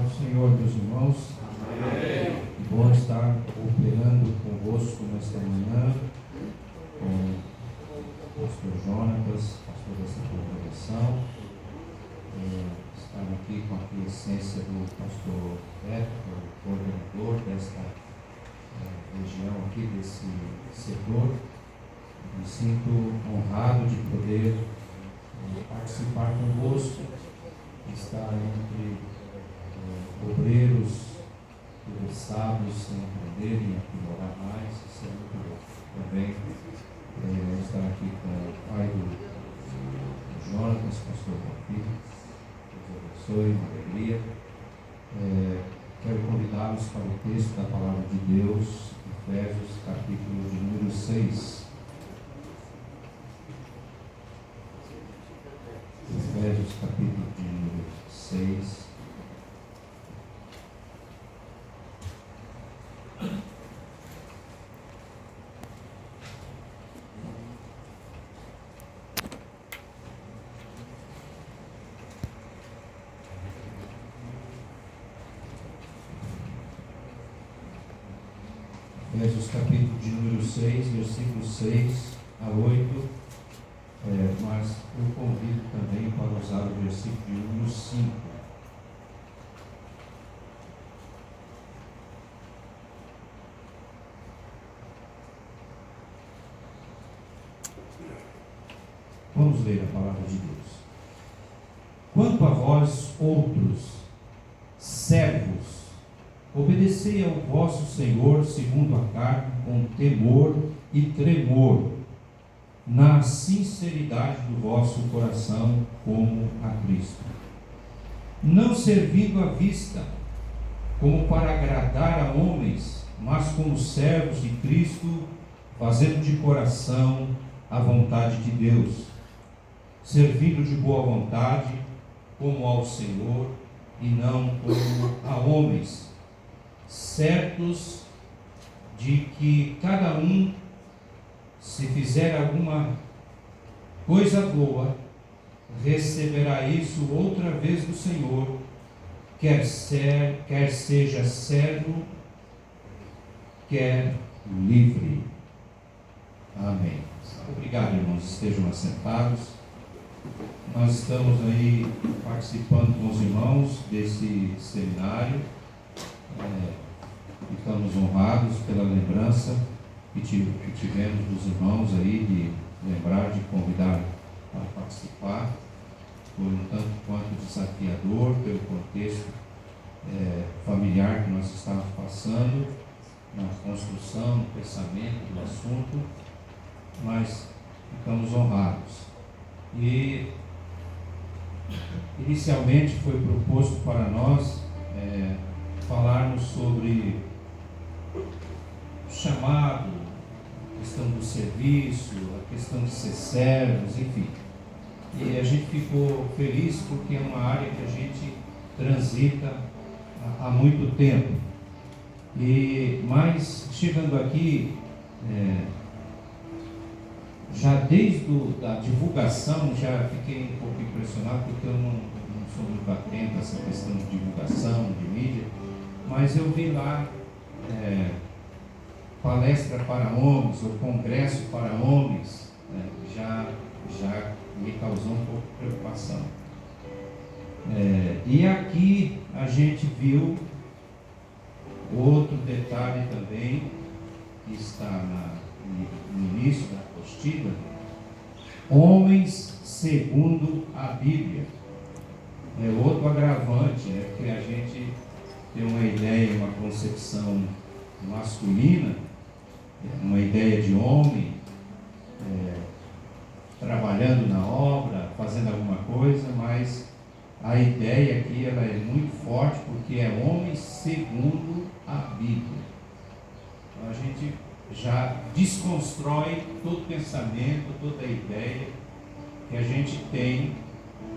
Ao Senhor, meus irmãos. Amém. Que bom estar cooperando convosco nesta manhã, com o pastor Jonatas, pastor dessa congregação. Estar aqui com a quiescência do pastor Beto, coordenador desta região aqui, desse setor. Me sinto honrado de poder participar convosco, estar entre obreiros interessados em aprender e aprimorar mais. Isso é muito bom. Também estar aqui com o pai do Jonatas, pastor Davi. Deus abençoe, uma alegria. Quero convidá-los para o texto da palavra de Deus, Efésios, capítulo de número 6. Efésios, capítulo de número 6. Efésios capítulo de número 6, versículos 6 a 8, mas eu convido também para usar o versículo de número 5. Vamos ler a palavra de Deus. Quanto a vós outros, servos, obedecei ao vosso Senhor segundo a carne, com temor e tremor, na sinceridade do vosso coração, como a Cristo, não servindo à vista, como para agradar a homens, mas como servos de Cristo, fazendo de coração a vontade de Deus, servindo de boa vontade, como ao Senhor, e não como a homens, certos de que cada um, se fizer alguma coisa boa, receberá isso outra vez do Senhor, quer seja servo, quer livre. Amém. Obrigado, irmãos, estejam assentados. Nós estamos aí participando com os irmãos desse seminário. Ficamos honrados pela lembrança que tivemos dos irmãos aí, de lembrar, de convidar para participar. Foi um tanto quanto desafiador pelo contexto familiar que nós estávamos passando, na construção, no pensamento do assunto, mas ficamos honrados. E inicialmente foi proposto para nós falarmos sobre o chamado, a questão do serviço, a questão de ser servos, enfim. E a gente ficou feliz porque é uma área que a gente transita há muito tempo. Mas chegando aqui, já desde a divulgação, já fiquei um pouco impressionado, porque eu não sou muito atento a essa questão de divulgação, de mídia, mas eu vi lá palestra para homens, ou congresso para homens, já me causou um pouco de preocupação. E aqui a gente viu outro detalhe também, que está no início da apostila: homens segundo a Bíblia. Outro agravante, porque a gente tem uma ideia, uma concepção masculina, uma ideia de homem trabalhando na obra, fazendo alguma coisa, mas a ideia aqui ela é muito forte, porque é homem segundo a Bíblia. Então a gente já desconstrói todo pensamento, toda ideia que a gente tem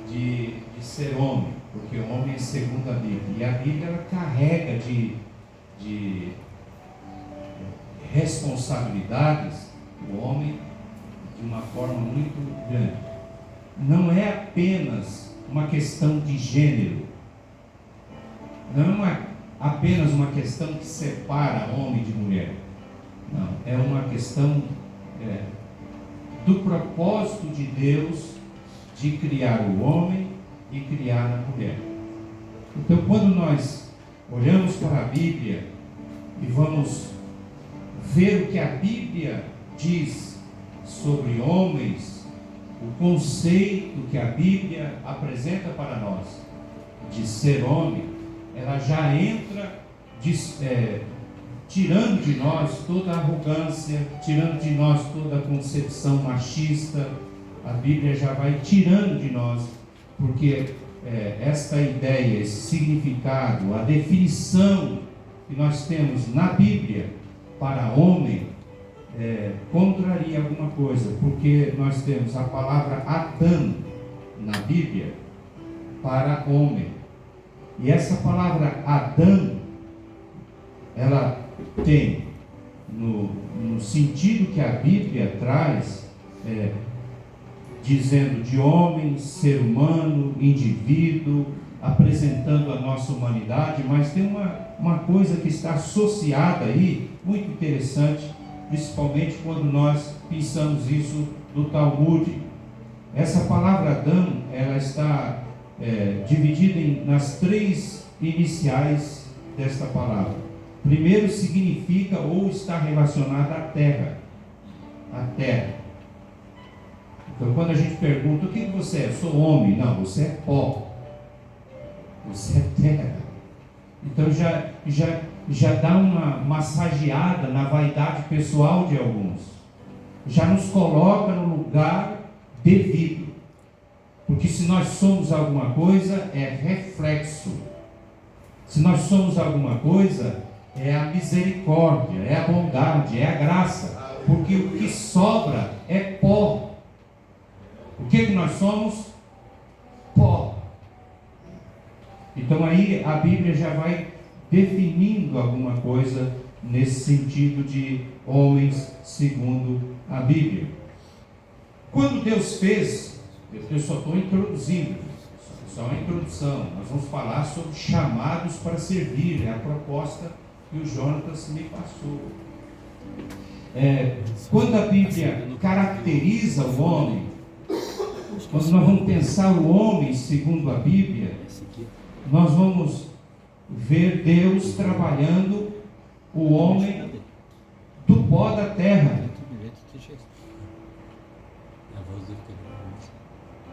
de ser homem, porque o homem é segundo a Bíblia, e a Bíblia ela carrega de responsabilidades o homem de uma forma muito grande. Não é apenas uma questão de gênero, Não é apenas uma questão que separa homem de mulher. Não, é uma questão do propósito de Deus de criar o homem e criar a mulher. Então, quando nós olhamos para a Bíblia e vamos ver o que a Bíblia diz sobre homens, o conceito que a Bíblia apresenta para nós de ser homem, ela já entra tirando de nós toda a arrogância, tirando de nós toda a concepção machista. A Bíblia já vai tirando de nós, porque esta ideia, esse significado, a definição que nós temos na Bíblia para homem, contraria alguma coisa, porque nós temos a palavra Adão na Bíblia para homem, e essa palavra Adão, ela tem no sentido que a Bíblia traz, dizendo de homem, ser humano, indivíduo, apresentando a nossa humanidade, mas tem uma coisa que está associada aí, muito interessante, principalmente quando nós pensamos isso do Talmud. Essa palavra Adão, ela está dividida nas 3 iniciais desta palavra. Primeiro, significa ou está relacionada à terra. A terra. Então, quando a gente pergunta, o que você é? Eu sou homem. Não, você é pó. Você é terra. Então, já dá uma massageada na vaidade pessoal de alguns. Já nos coloca no lugar devido. Porque se nós somos alguma coisa, é reflexo. Se nós somos alguma coisa, é a misericórdia, é a bondade, é a graça. Porque o que sobra é pó. O que nós somos? Pó. Então aí a Bíblia já vai definindo alguma coisa nesse sentido de homens segundo a Bíblia. Quando Deus fez, eu só estou introduzindo, só uma introdução, nós vamos falar sobre chamados para servir, é a proposta que o Jonatas me passou. Quando a Bíblia caracteriza o homem, quando nós vamos pensar o homem segundo a Bíblia, nós vamos ver Deus trabalhando o homem do pó da terra.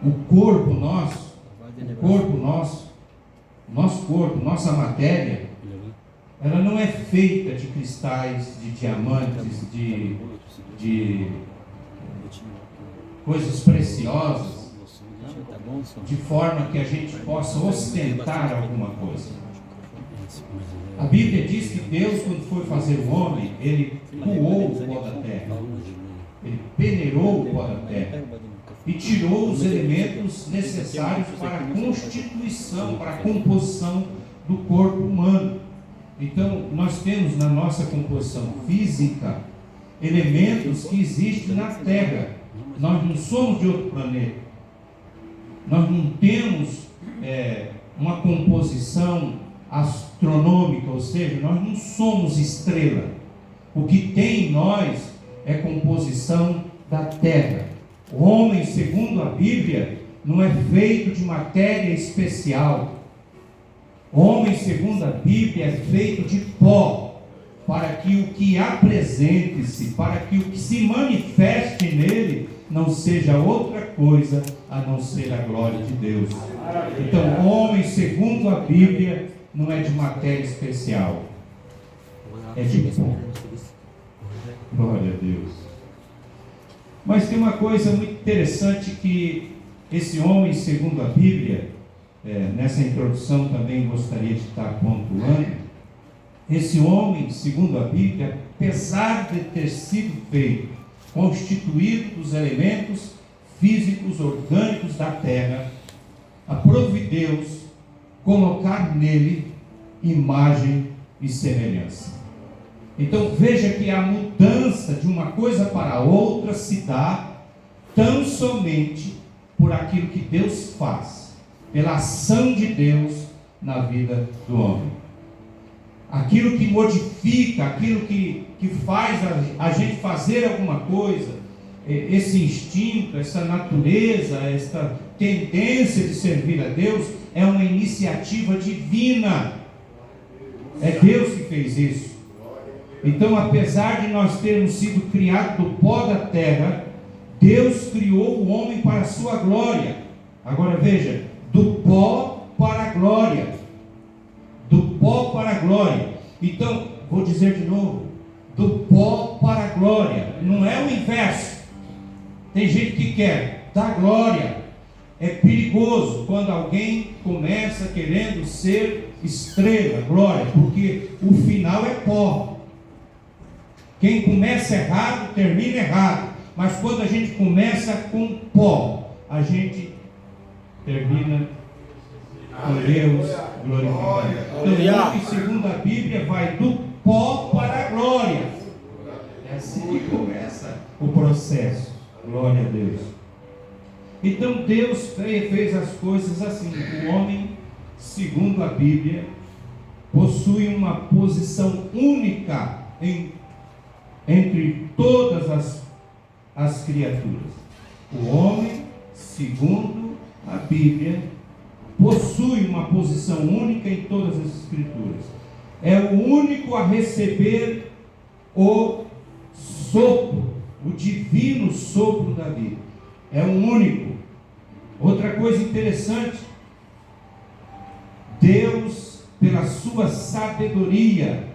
O corpo nosso, nosso corpo, nossa matéria, ela não é feita de cristais, de diamantes, de coisas preciosas, de forma que a gente possa ostentar alguma coisa. A Bíblia diz que Deus, quando foi fazer o homem, Ele coou o pó da terra, Ele peneirou o pó da terra e tirou os elementos necessários para a constituição, para a composição do corpo humano. Então, nós temos na nossa composição física elementos que existem na Terra. Nós não somos de outro planeta. Nós não temos uma composição astronômica, ou seja, nós não somos estrela. O que tem em nós é composição da Terra. O homem, segundo a Bíblia, não é feito de matéria especial. O homem, segundo a Bíblia, é feito de pó, para que o que apresente-se, para que o que se manifeste nele, não seja outra coisa a não ser a glória de Deus. Então, o homem, segundo a Bíblia, não é de matéria especial, é de pó. Glória a Deus. Mas tem uma coisa muito interessante que esse homem, segundo a Bíblia, nessa introdução também gostaria de estar pontuando. Esse homem, segundo a Bíblia, apesar de ter sido feito, constituído dos elementos físicos, orgânicos da terra, aprove Deus colocar nele imagem e semelhança. Então veja que a mudança de uma coisa para outra se dá tão somente por aquilo que Deus faz, pela ação de Deus na vida do homem. Aquilo que modifica, aquilo que faz a gente fazer alguma coisa, esse instinto, essa natureza, essa tendência de servir a Deus, é uma iniciativa divina. É Deus que fez isso. Então, apesar de nós termos sido criados do pó da terra, Deus criou o homem para a sua glória. Agora veja, do pó para a glória. Do pó para a glória. Então, vou dizer de novo, do pó para a glória. Não é o inverso. Tem gente que quer da glória. É perigoso quando alguém começa querendo ser estrela, glória, porque o final é pó. Quem começa errado, termina errado. Mas quando a gente começa com pó, a gente termina com Deus glorificado. Então, segundo a Bíblia, vai do pó para a glória. É assim que começa o processo. Glória a Deus. Então Deus fez as coisas assim. O homem, segundo a Bíblia, possui uma posição única entre todas as criaturas. O homem, segundo a Bíblia, possui uma posição única em todas as Escrituras. É o único a receber o sopro, o divino sopro da vida. É o único. Outra coisa interessante, Deus, pela sua sabedoria,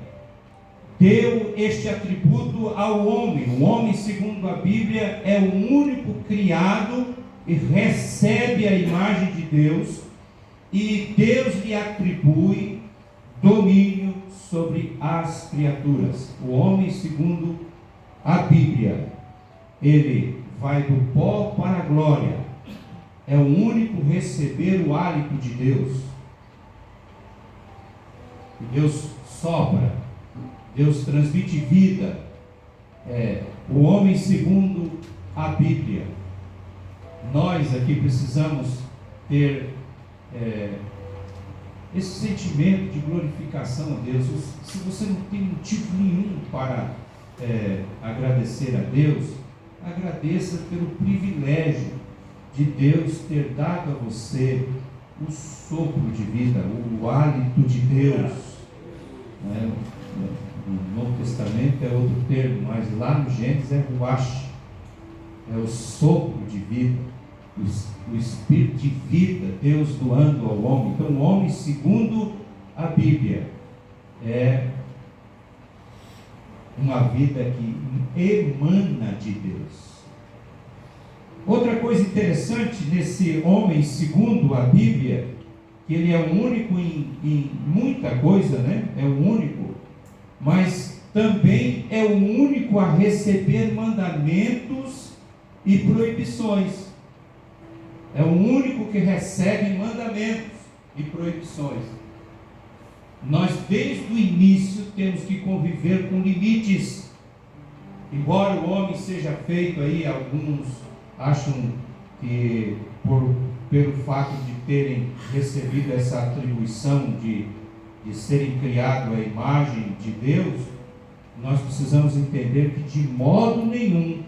deu este atributo ao homem. O homem, segundo a Bíblia, é o único criado e recebe a imagem de Deus, e Deus lhe atribui domínio sobre as criaturas. O homem, segundo a Bíblia, ele vai do pó para a glória. É o único a receber o hálito de Deus. E Deus sopra, Deus transmite vida. O homem, segundo a Bíblia. Nós aqui precisamos ter esse sentimento de glorificação a Deus. Se você não tem motivo nenhum para agradecer a Deus, agradeça pelo privilégio de Deus ter dado a você o sopro de vida, o hálito de Deus. No Novo Testamento é outro termo, mas lá no Gênesis é ruach, é o sopro de vida, o espírito de vida, Deus doando ao homem. Então o homem, segundo a Bíblia, é uma vida que emana de Deus. Outra coisa interessante nesse homem, segundo a Bíblia, que ele é o único em muita coisa, né? É o único, mas também é o único a receber mandamentos e proibições. É o único que recebe mandamentos e proibições. Nós, desde o início, temos que conviver com limites. Embora o homem seja feito aí, alguns acham que pelo fato de terem recebido essa atribuição de serem criados à imagem de Deus, nós precisamos entender que de modo nenhum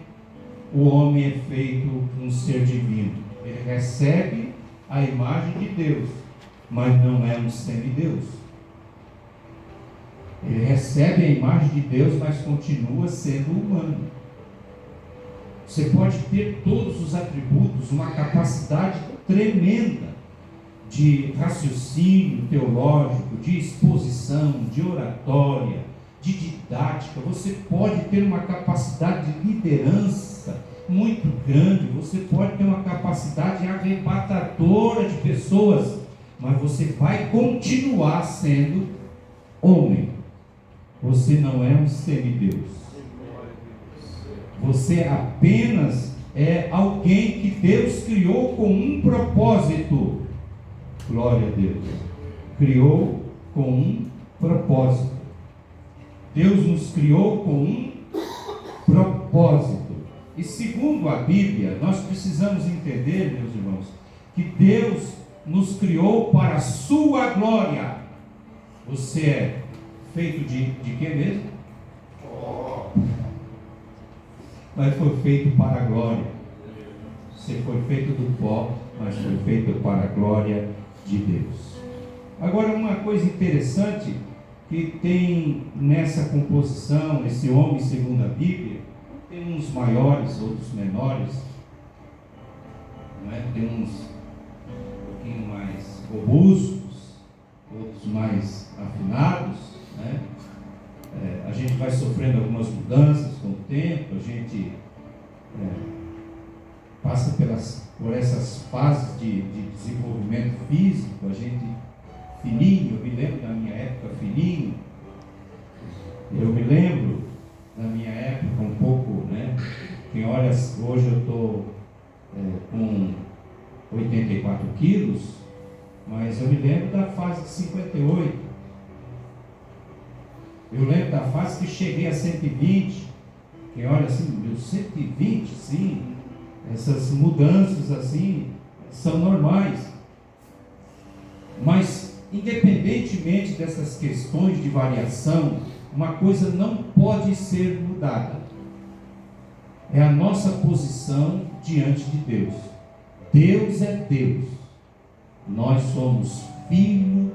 o homem é feito um ser divino. Ele recebe a imagem de Deus, mas não é um semideus. Ele recebe a imagem de Deus, mas continua sendo humano. Você pode ter todos os atributos, uma capacidade tremenda de raciocínio teológico, de exposição, de oratória, de didática. Você pode ter uma capacidade de liderança muito grande, você pode ter uma capacidade arrebatadora de pessoas, mas você vai continuar sendo homem. Você não é um semideus. Você apenas é alguém que Deus criou com um propósito. Glória a Deus. Criou com um propósito. Deus nos criou com um propósito. E segundo a Bíblia, nós precisamos entender, meus irmãos, que Deus nos criou para a sua glória. Você é feito de quê mesmo? Mas foi feito para a glória. Você foi feito do pó, mas foi feito para a glória de Deus. Agora, uma coisa interessante que tem nessa composição, esse homem segundo a Bíblia, tem uns maiores, outros menores, não é? Tem uns um pouquinho mais robustos, outros mais afinados, né? A gente vai sofrendo algumas mudanças com o tempo, a gente passa por essas fases de desenvolvimento físico, a gente fininho, eu me lembro da minha época fininho, eu me lembro da minha época um pouco, né? Quem olha, hoje eu estou com 84 quilos, mas eu me lembro da fase de 58. Eu lembro da fase que cheguei a 120. Quem olha assim, meu 120, sim, essas mudanças assim são normais. Mas, independentemente dessas questões de variação, uma coisa não pode ser mudada. É a nossa posição diante de Deus. Deus é Deus. Nós somos filho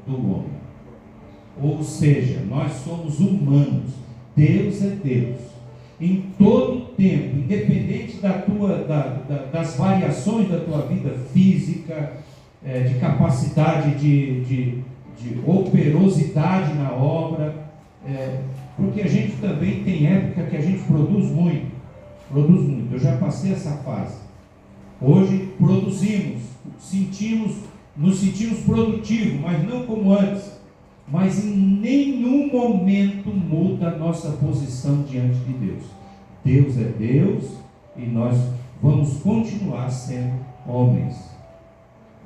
do homem. Ou seja, nós somos humanos. Deus é Deus. Em todo tempo, independente das variações da tua vida física, de capacidade de operosidade na obra, porque a gente também tem época que a gente produz muito. Eu já passei essa fase. Hoje produzimos, nos sentimos produtivos, mas não como antes. Mas em nenhum momento muda a nossa posição diante de Deus. Deus é Deus e nós vamos continuar sendo homens,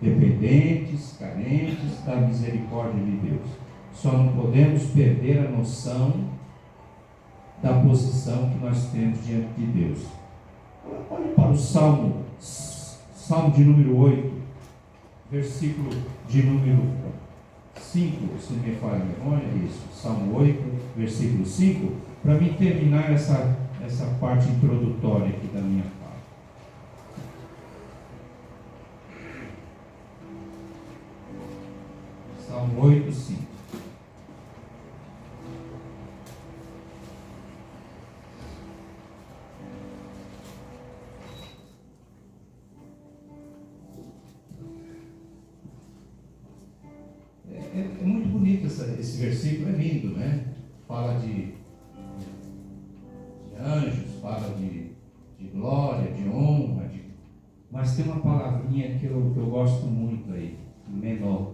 dependentes, carentes da misericórdia de Deus. Só não podemos perder a noção da posição que nós temos diante de Deus. Olhe para o Salmo de número 8, versículo de número 5, se me falha a memória, isso, Salmo 8, versículo 5, para mim terminar essa parte introdutória aqui da minha fala. Salmo 8, 5. É muito bonito esse versículo, é lindo, né? Fala de anjos, fala de glória, de honra, mas tem uma palavrinha que eu gosto muito aí, menor.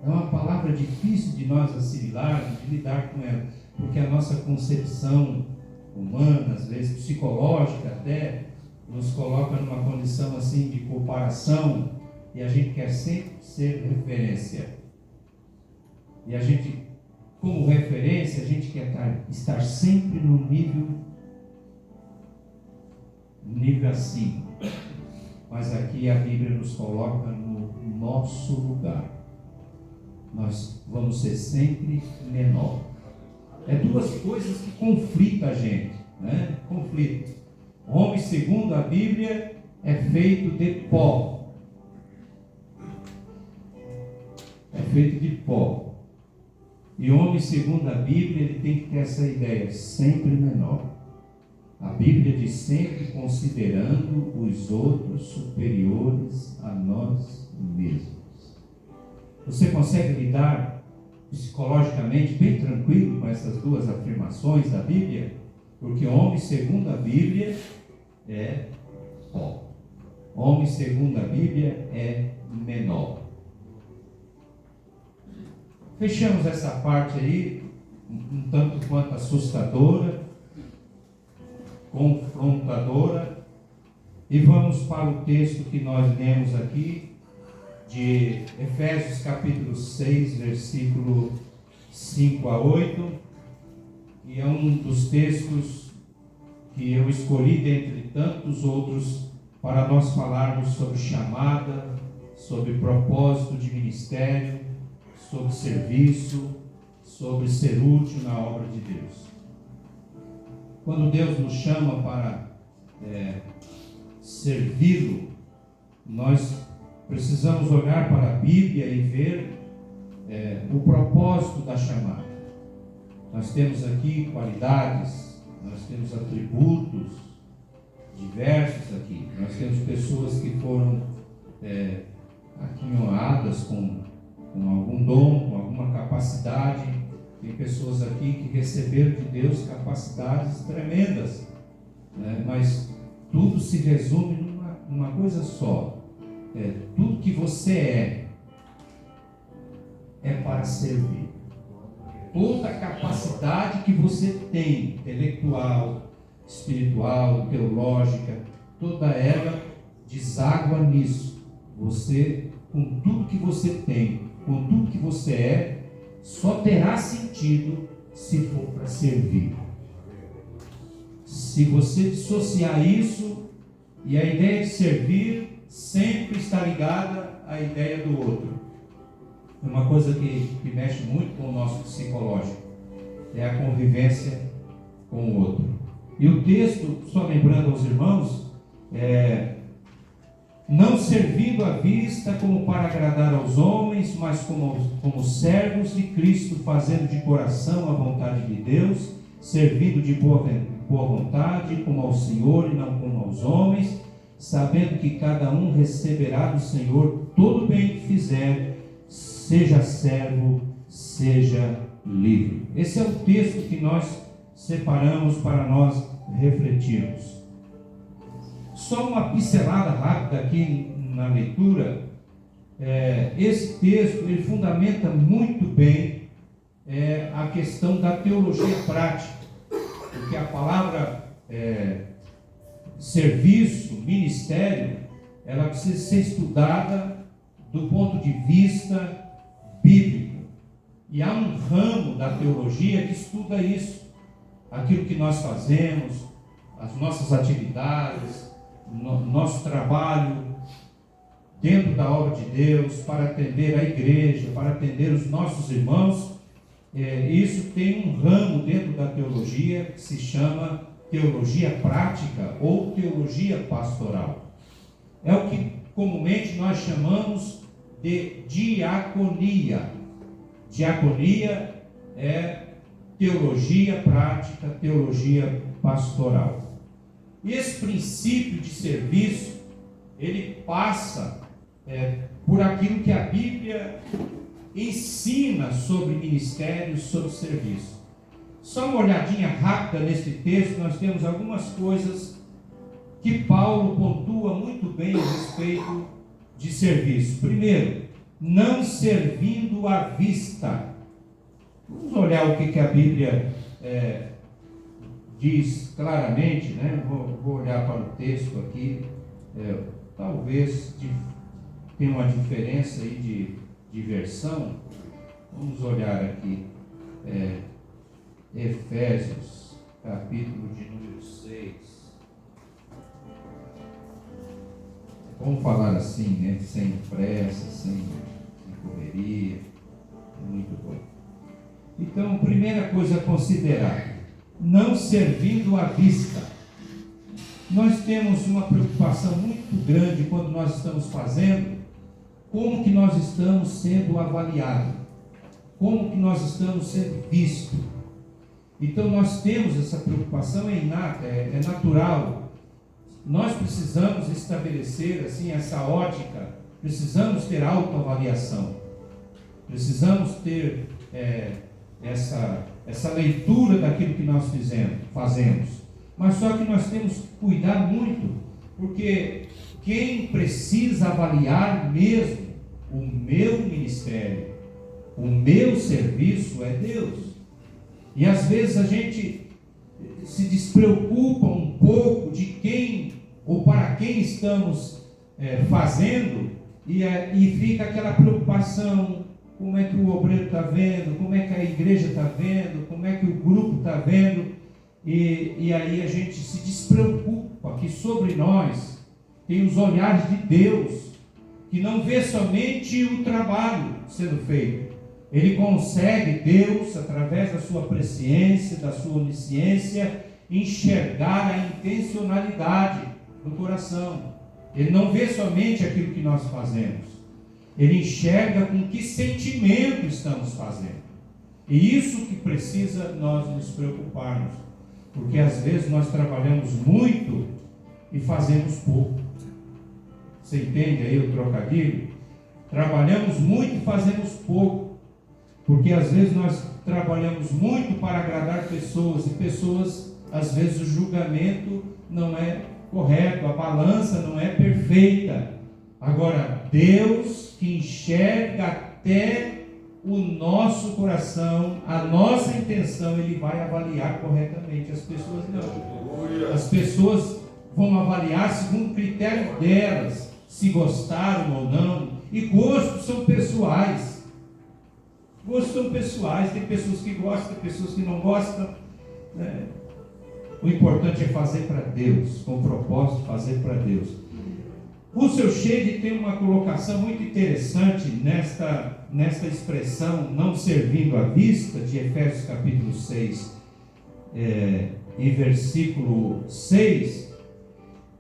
É uma palavra difícil de nós assimilarmos, de lidar com ela, porque a nossa concepção humana, às vezes psicológica até, nos coloca numa condição assim de comparação, e a gente quer sempre ser referência. E a gente, como referência, a gente quer estar sempre no nível acima. Mas aqui a Bíblia nos coloca no nosso lugar. Nós vamos ser sempre menor. É duas coisas que conflitam a gente, né? Conflito. O homem, segundo a Bíblia, é feito de pó. É feito de pó. E o homem, segundo a Bíblia, ele tem que ter essa ideia, sempre menor. A Bíblia diz sempre considerando os outros superiores a nós mesmos. Você consegue lidar psicologicamente bem tranquilo com essas duas afirmações da Bíblia? Porque homem, segundo a Bíblia, é pó. Homem, segundo a Bíblia, é menor. Fechamos essa parte aí, um tanto quanto assustadora, confrontadora, e vamos para o texto que nós lemos aqui, de Efésios capítulo 6, versículo 5 a 8, e é um dos textos que eu escolhi dentre tantos outros para nós falarmos sobre chamada, sobre propósito de ministério, sobre serviço, sobre ser útil na obra de Deus. Quando Deus nos chama para servi-lo, nós precisamos olhar para a Bíblia e ver o propósito da chamada. Nós temos aqui qualidades, nós temos atributos diversos aqui. Nós temos pessoas que foram aquinhoadas com algum dom, com alguma capacidade. Tem pessoas aqui que receberam de Deus capacidades tremendas, né? Mas tudo se resume numa coisa só. Tudo que você é para servir. Toda a capacidade que você tem, intelectual, espiritual, teológica, toda ela deságua nisso. Você, com tudo que você tem, com tudo que você só terá sentido se for para servir. Se você dissociar isso, e a ideia de servir sempre está ligada à ideia do outro. É uma coisa que mexe muito com o nosso psicológico, é a convivência com o outro. E o texto, só lembrando aos irmãos, não servindo à vista como para agradar aos homens, mas como servos de Cristo, fazendo de coração a vontade de Deus, servindo de boa vontade, como ao Senhor e não como aos homens, sabendo que cada um receberá do Senhor todo o bem que fizer, seja servo, seja livre. Esse é o texto que nós separamos para nós refletirmos. Só uma pincelada rápida aqui na leitura. Esse texto ele fundamenta muito bem a questão da teologia prática, porque a palavra serviço, ministério, ela precisa ser estudada do ponto de vista bíblico. E há um ramo da teologia que estuda isso, aquilo que nós fazemos, as nossas atividades, nosso trabalho dentro da obra de Deus, para atender a igreja, para atender os nossos irmãos. Isso tem um ramo dentro da teologia que se chama teologia prática ou teologia pastoral. É o que comumente nós chamamos de diaconia. Diaconia é teologia prática, teologia pastoral. E esse princípio de serviço, ele passa por aquilo que a Bíblia ensina sobre ministério, sobre serviço. Só uma olhadinha rápida nesse texto, nós temos algumas coisas que Paulo pontua muito bem a respeito de serviço. Primeiro, não servindo à vista. Vamos olhar o que a Bíblia diz claramente, né? Vou olhar para o texto aqui. Talvez tenha uma diferença aí de versão. Vamos olhar aqui. Efésios, capítulo de número 6. Vamos falar assim, né? Sem pressa, sem correria. Muito bom. Então, primeira coisa a considerar: não servindo à vista. Nós temos uma preocupação muito grande quando nós estamos fazendo, como que nós estamos sendo avaliados, como que nós estamos sendo vistos. Então nós temos essa preocupação, é inata, é natural. Nós precisamos estabelecer assim essa ótica, precisamos ter autoavaliação, precisamos ter essa leitura daquilo que nós fazemos. Mas só que nós temos que cuidar muito, porque quem precisa avaliar mesmo o meu ministério, o meu serviço é Deus. E às vezes a gente se despreocupa um pouco de quem ou para quem estamos fazendo, e fica aquela preocupação: como é que o obreiro está vendo, como é que a igreja está vendo, como é que o grupo está vendo, e aí a gente se despreocupa que sobre nós tem os olhares de Deus, que não vê somente o trabalho sendo feito. Ele consegue, Deus, através da sua presciência, da sua onisciência, enxergar a intencionalidade do coração. Ele não vê somente aquilo que nós fazemos. Ele enxerga com que sentimento estamos fazendo. E isso que precisa nós nos preocuparmos. Porque às vezes nós trabalhamos muito e fazemos pouco. Você entende aí o trocadilho? Trabalhamos muito e fazemos pouco. Porque às vezes nós trabalhamos muito para agradar pessoas, e pessoas, às vezes o julgamento não é correto, a balança não é perfeita. Agora, Deus que enxerga até o nosso coração, a nossa intenção, Ele vai avaliar corretamente. As pessoas não. As pessoas vão avaliar segundo o critério delas, se gostaram ou não. E gostos são pessoais. Gostos são pessoais. Tem pessoas que gostam, tem pessoas que não gostam, né? O importante é fazer para Deus, com o propósito de fazer para Deus. Russell Shedd tem uma colocação muito interessante nesta expressão, não servindo à vista, de Efésios capítulo 6, e versículo 6,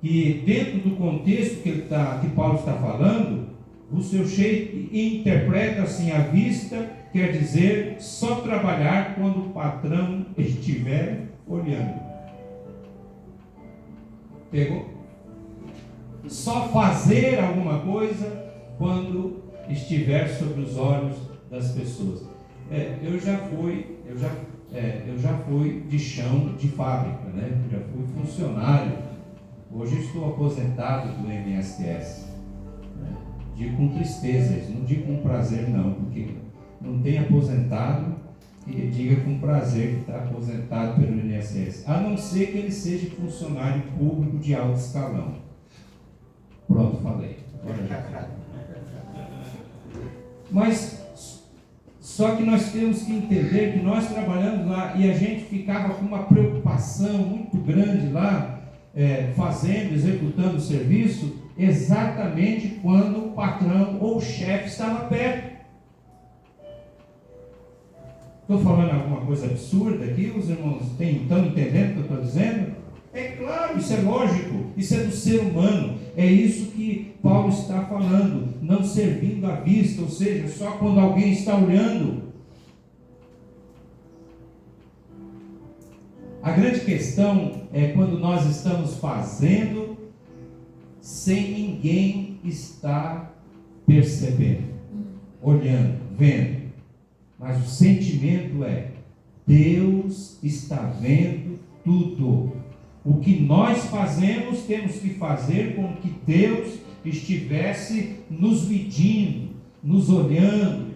que dentro do contexto que Paulo está falando, Russell Shedd interpreta assim: à vista quer dizer só trabalhar quando o patrão estiver olhando. Pegou? Só fazer alguma coisa quando estiver sobre os olhos das pessoas. Eu já fui de chão de fábrica, né? Já fui funcionário. Hoje estou aposentado do INSS. Né? Digo com tristeza, não digo com prazer não, porque não tem aposentado que diga com prazer que está aposentado pelo INSS, a não ser que ele seja funcionário público de alto escalão. Pronto, falei. Mas só que nós temos que entender que nós trabalhamos lá e a gente ficava com uma preocupação muito grande lá, fazendo, executando o serviço, exatamente quando o patrão ou o chefe estava perto. Estou falando alguma coisa absurda aqui? Os irmãos estão entendendo o que eu estou dizendo? É claro, isso é lógico, isso é do ser humano. É isso que Paulo está falando, não servindo à vista, ou seja, só quando alguém está olhando. A grande questão é quando nós estamos fazendo sem ninguém estar percebendo, olhando, vendo. Mas o sentimento é: Deus está vendo tudo. O que nós fazemos, temos que fazer com que Deus estivesse nos medindo, nos olhando,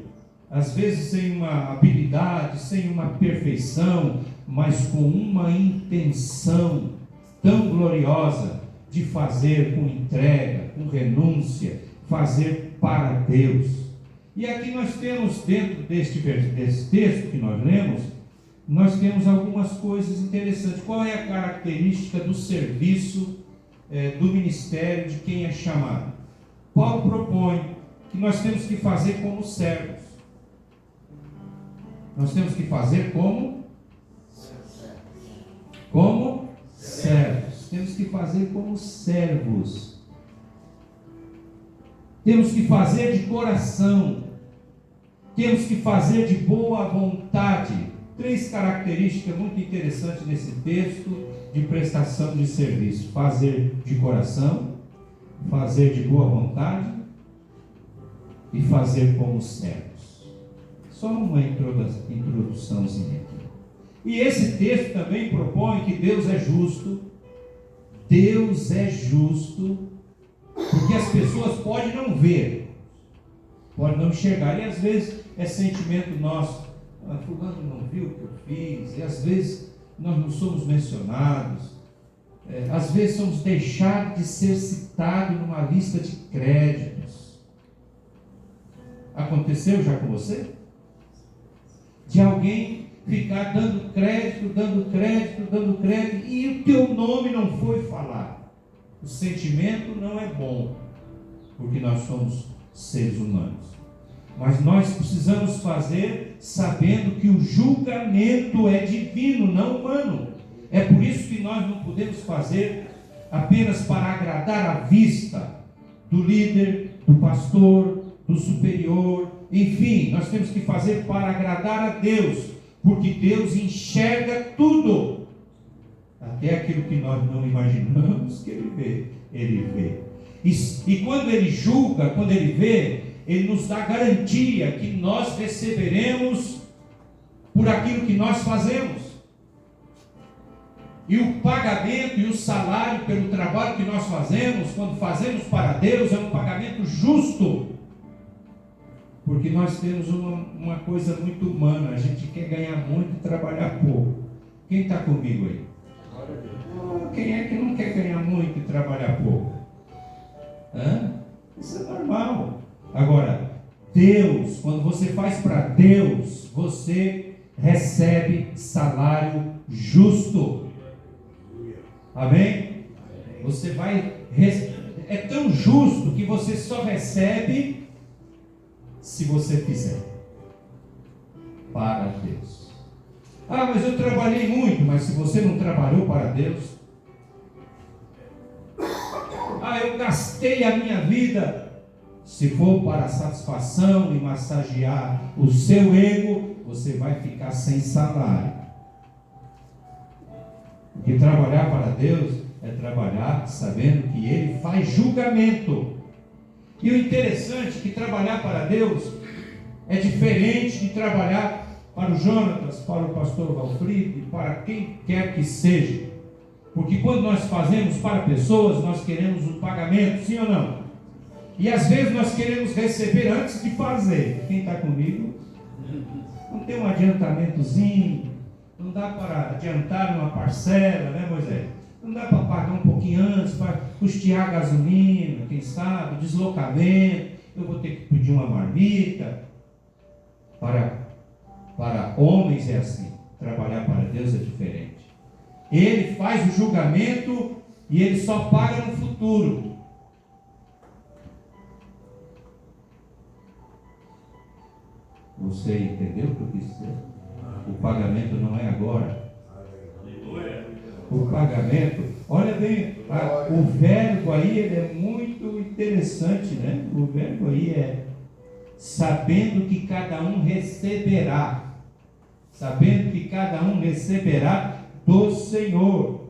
às vezes sem uma habilidade, sem uma perfeição, mas com uma intenção tão gloriosa de fazer com entrega, com renúncia, fazer para Deus. E aqui nós temos, dentro desse texto que nós lemos, nós temos algumas coisas interessantes. Qual é a característica do serviço, do ministério, de quem é chamado? Paulo propõe que nós temos que fazer como servos. Nós temos que fazer como servos. Temos que fazer como servos. Temos que fazer de coração. Temos que fazer de boa vontade. 3 características muito interessantes nesse texto de prestação de serviço: fazer de coração, fazer de boa vontade e fazer como servos. Só uma introduçãozinha aqui. E esse texto também propõe que Deus é justo. Deus é justo, porque as pessoas podem não ver, podem não enxergar, e às vezes é sentimento nosso: fulano não viu o que eu fiz, e às vezes nós não somos mencionados, às vezes somos deixados de ser citados numa lista de créditos. Aconteceu já com você? De alguém ficar dando crédito, e o teu nome não foi falado. O sentimento não é bom, porque nós somos seres humanos. Mas nós precisamos fazer sabendo que o julgamento é divino, não humano. É por isso que nós não podemos fazer apenas para agradar a vista do líder, do pastor, do superior, enfim, nós temos que fazer para agradar a Deus, porque Deus enxerga tudo, até aquilo que nós não imaginamos que Ele vê. E quando Ele julga, quando Ele vê, Ele nos dá garantia que nós receberemos por aquilo que nós fazemos. E o pagamento e o salário pelo trabalho que nós fazemos, quando fazemos para Deus, é um pagamento justo. Porque nós temos uma coisa muito humana, a gente quer ganhar muito e trabalhar pouco. Quem está comigo aí? Quem é que não quer ganhar muito e trabalhar pouco? Isso é normal. Agora, Deus, quando você faz para Deus, você recebe salário justo. Amém? Você vai... É tão justo que você só recebe se você fizer para Deus. Mas eu trabalhei muito. Mas se você não trabalhou para Deus, eu gastei a minha vida. Se for para a satisfação e massagear o seu ego, você vai ficar sem salário. Porque trabalhar para Deus é trabalhar sabendo que Ele faz julgamento. E o interessante é que trabalhar para Deus é diferente de trabalhar para o Jonatas, para o pastor Valfrido, para quem quer que seja. Porque quando nós fazemos para pessoas, nós queremos um pagamento, sim ou não? E às vezes nós queremos receber antes de fazer. Quem está comigo? Não tem um adiantamentozinho, não dá para adiantar uma parcela, né, Moisés? Não dá para pagar um pouquinho antes, para custear a gasolina, quem sabe, deslocamento. Eu vou ter que pedir uma marmita. Para homens é assim, trabalhar para Deus é diferente. Ele faz o julgamento e Ele só paga no futuro. Você entendeu o que eu quis dizer? O pagamento não é agora. O pagamento, olha bem, o verbo aí ele é muito interessante, né? O verbo aí é sabendo que cada um receberá. Sabendo que cada um receberá do Senhor.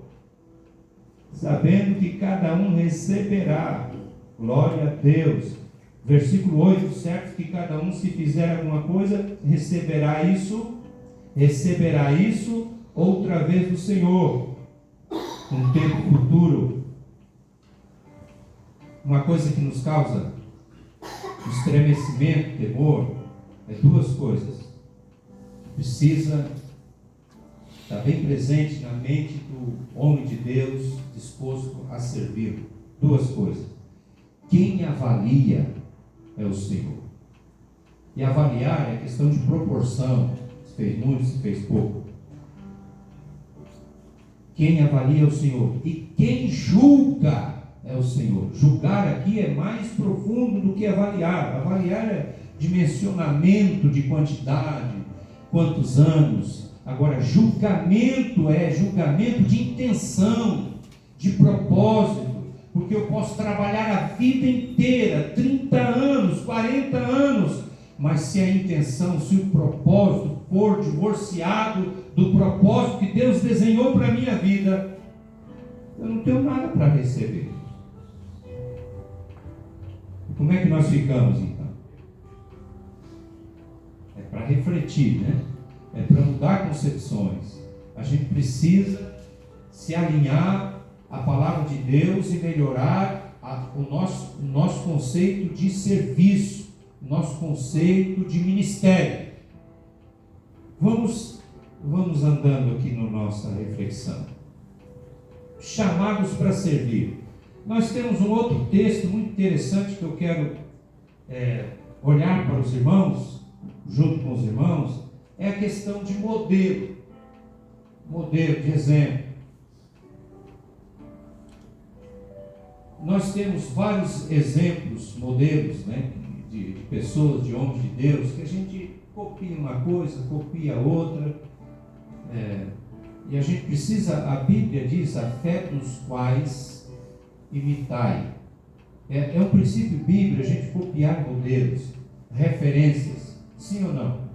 Sabendo que cada um receberá. Glória a Deus. Versículo 8, certo que cada um, se fizer alguma coisa, receberá isso outra vez do Senhor, um tempo futuro. Uma coisa que nos causa estremecimento, temor, é duas coisas. Precisa estar bem presente na mente do homem de Deus, disposto a servir. Duas coisas. Quem avalia é o Senhor. E avaliar é questão de proporção. Se fez muito, se fez pouco. Quem avalia é o Senhor. E quem julga é o Senhor. Julgar aqui é mais profundo do que avaliar. Avaliar é dimensionamento de quantidade, quantos anos. Agora, julgamento é julgamento de intenção, de propósito. Porque eu posso trabalhar a vida inteira, 30 anos, 40 anos, mas se a intenção, se o propósito for divorciado do propósito que Deus desenhou para a minha vida, eu não tenho nada para receber. Como é que nós ficamos então? É para refletir, né? É para mudar concepções. A gente precisa se alinhar à palavra de Deus e melhorar o nosso conceito de serviço, nosso conceito de ministério. Vamos andando aqui na nossa reflexão. Chamados para servir. Nós temos um outro texto muito interessante que eu quero olhar para os irmãos, junto com os irmãos, é a questão de modelo, de exemplo. nós temos vários exemplos, modelos, né, de pessoas, de homens de Deus, que a gente copia uma coisa, copia outra, e a gente precisa, a Bíblia diz, a fé nos quais imitai. É um princípio bíblico a gente copiar modelos, referências, sim ou não?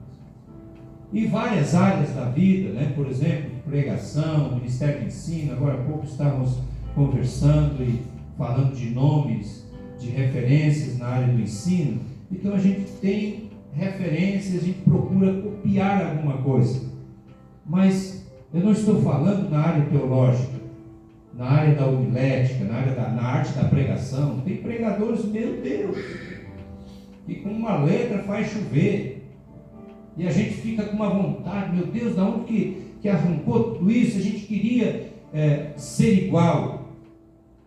Em várias áreas da vida, né? Por exemplo, pregação, ministério de ensino. Agora há pouco estávamos conversando e falando de nomes, de referências na área do ensino. Então a gente tem referências, a gente procura copiar alguma coisa. Mas eu não estou falando na área teológica, na área da homilética, na arte da pregação. Tem pregadores, meu Deus, que com uma letra faz chover. E a gente fica com uma vontade, meu Deus, da onde que arrancou tudo isso? A gente queria ser igual.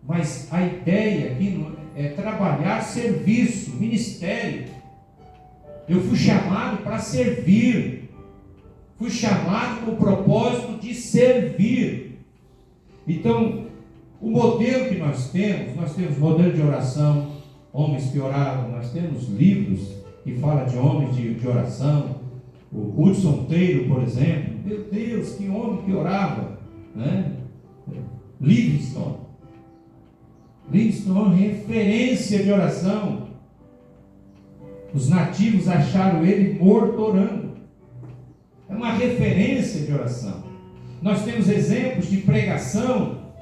Mas a ideia aqui é trabalhar serviço, ministério. Eu fui chamado para servir. Fui chamado com o propósito de servir. Então, o modelo que nós temos modelo de oração, homens que oravam, nós temos livros que falam de homens de oração. O Hudson Taylor, por exemplo, meu Deus, que homem que orava, né? Livingstone, referência de oração. Os nativos acharam ele morto orando. É uma referência de oração. Nós temos exemplos de pregação,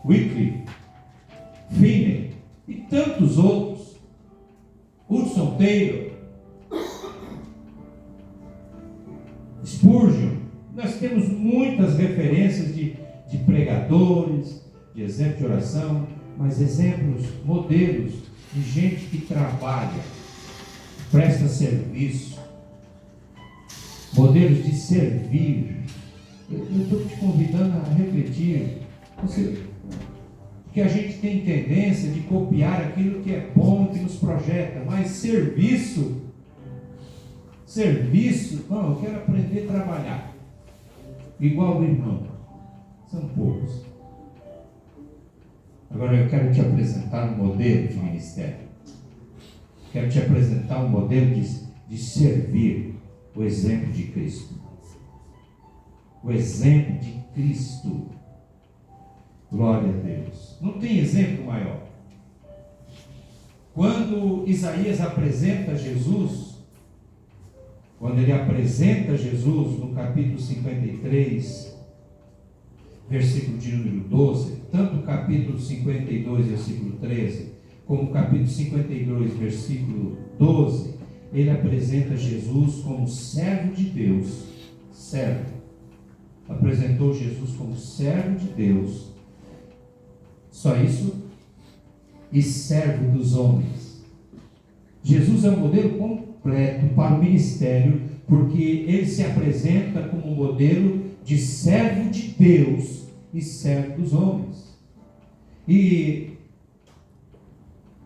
Wycliffe, Finney e tantos outros. Hudson Taylor, Spurgeon. Nós temos muitas referências de pregadores, de exemplos de oração, mas exemplos, modelos de gente que trabalha, presta serviço, modelos de servir. Eu estou te convidando a refletir, que a gente tem tendência de copiar aquilo que é bom, que nos projeta, mas serviço, não, eu quero aprender a trabalhar, igual o irmão, são poucos. Agora eu quero te apresentar um modelo de ministério, quero te apresentar um modelo de servir, o exemplo de Cristo. O exemplo de Cristo. Glória a Deus. Não tem exemplo maior. Quando Isaías apresenta Jesus, no capítulo 53, versículo de número 12, tanto o capítulo 52, versículo 13, como o capítulo 52, versículo 12, ele apresenta Jesus como servo de Deus. Apresentou Jesus como servo de Deus. Só isso? E servo dos homens. Jesus é um modelo completo para o ministério, porque ele se apresenta como um modelo de servo de Deus e servo dos homens. E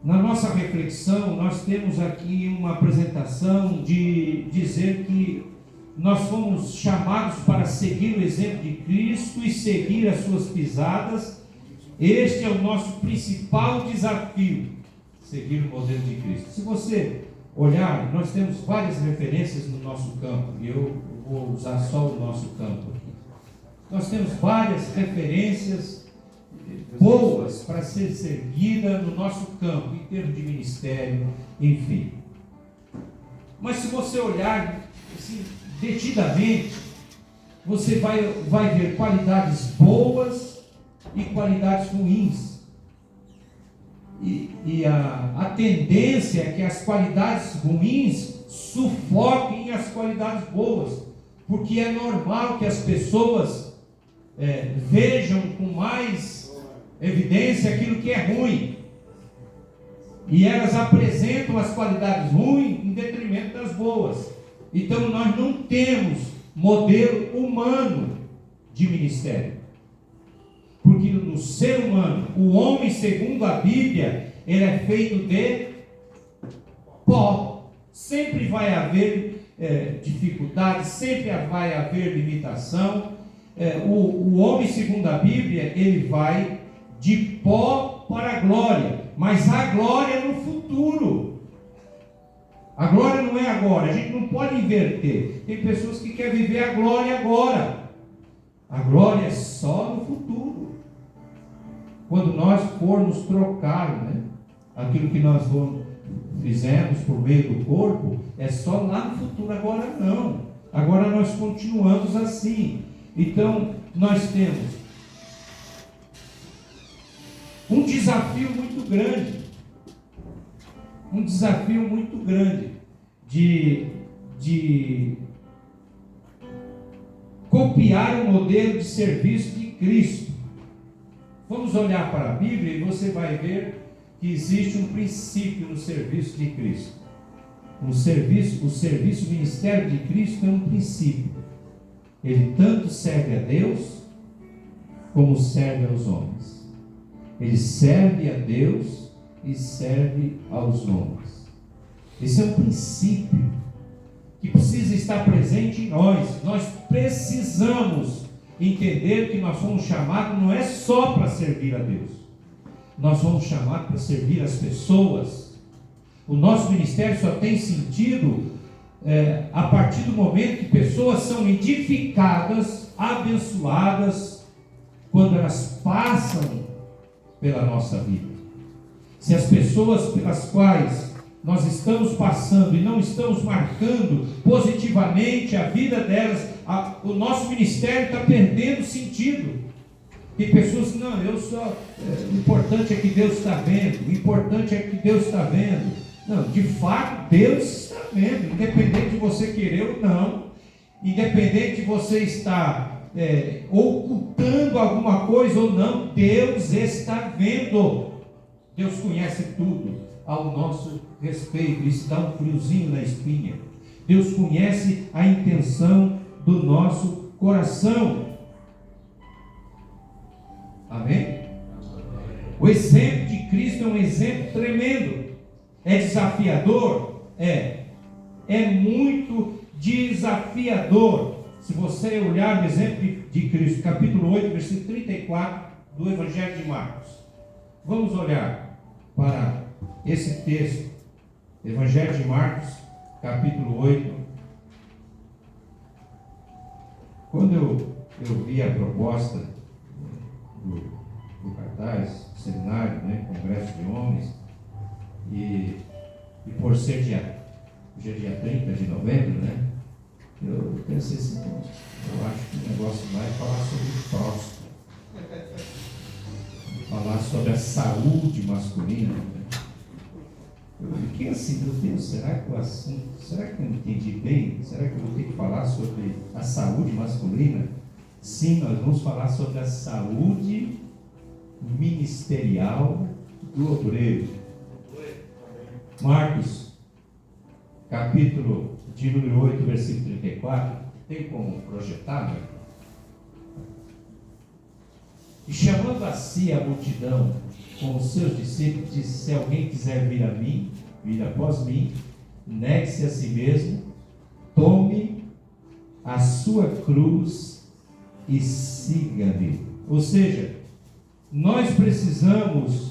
na nossa reflexão, nós temos aqui uma apresentação de dizer que nós fomos chamados para seguir o exemplo de Cristo e seguir as suas pisadas. Este é o nosso principal desafio, seguir o modelo de Cristo. Se você olhar, nós temos várias referências no nosso campo, e eu vou usar só o nosso campo aqui. Nós temos várias referências boas para ser seguida no nosso campo, em termos de ministério, enfim. Mas se você olhar assim, detidamente, você vai ver qualidades boas e qualidades ruins. E a tendência é que as qualidades ruins sufoquem as qualidades boas, porque é normal que as pessoas vejam com mais evidência aquilo que é ruim, e elas apresentam as qualidades ruins em detrimento das boas. Então nós não temos modelo humano de ministério, porque no ser humano, o homem segundo a Bíblia, ele é feito de pó. Sempre vai haver dificuldades, sempre vai haver limitação. O homem segundo a Bíblia, ele vai de pó para a glória, mas a glória é no futuro. A glória não é agora, a gente não pode inverter. Tem pessoas que querem viver a glória agora. A glória é só no futuro. Quando nós formos trocar, né, aquilo que nós fizemos por meio do corpo, é só lá no futuro, agora não. Agora nós continuamos assim. Então, nós temos um desafio muito grande. Um desafio muito grande de copiar o modelo de serviço de Cristo. Vamos olhar para a Bíblia e você vai ver que existe um princípio no serviço de Cristo. O serviço, o ministério de Cristo é um princípio. Ele tanto serve a Deus como serve aos homens. Ele serve a Deus e serve aos homens. Esse é um princípio que precisa estar presente em nós. Nós precisamos entender que nós fomos chamados não é só para servir a Deus. Nós fomos chamados para servir as pessoas. O nosso ministério só tem sentido a partir do momento que pessoas são edificadas, abençoadas, quando elas passam pela nossa vida. Se as pessoas pelas quais nós estamos passando e não estamos marcando positivamente a vida delas, o nosso ministério está perdendo sentido. Tem pessoas que não, o importante é que Deus está vendo, o importante é que Deus está vendo. Não, de fato Deus está vendo, independente de você querer ou não, independente de você estar ocultando alguma coisa ou não, Deus está vendo. Deus conhece tudo ao nosso respeito. Isso dá um friozinho na espinha. Deus conhece a intenção do nosso coração. Amém? O exemplo de Cristo é um exemplo tremendo. É desafiador? É muito desafiador. Se você olhar o exemplo de Cristo, capítulo 8, versículo 34 do Evangelho de Marcos. Vamos olhar para esse texto, Evangelho de Marcos, capítulo 8. Quando eu vi a proposta do cartaz, do seminário, né, Congresso de Homens, e por ser dia 30 de novembro, né, eu pensei assim, eu acho que o negócio vai falar sobre próstata. Falar sobre a saúde masculina. Eu fiquei assim, meu Deus, será que eu entendi bem? Será que eu vou ter que falar sobre a saúde masculina? Sim, nós vamos falar sobre a saúde ministerial do obreiro. Marcos, capítulo de número 8, versículo 34. Tem como projetar, né? E chamando a si a multidão com os seus discípulos, disse: se alguém quiser vir a mim, vir após mim, negue-se a si mesmo, tome a sua cruz e siga-me. Ou seja, nós precisamos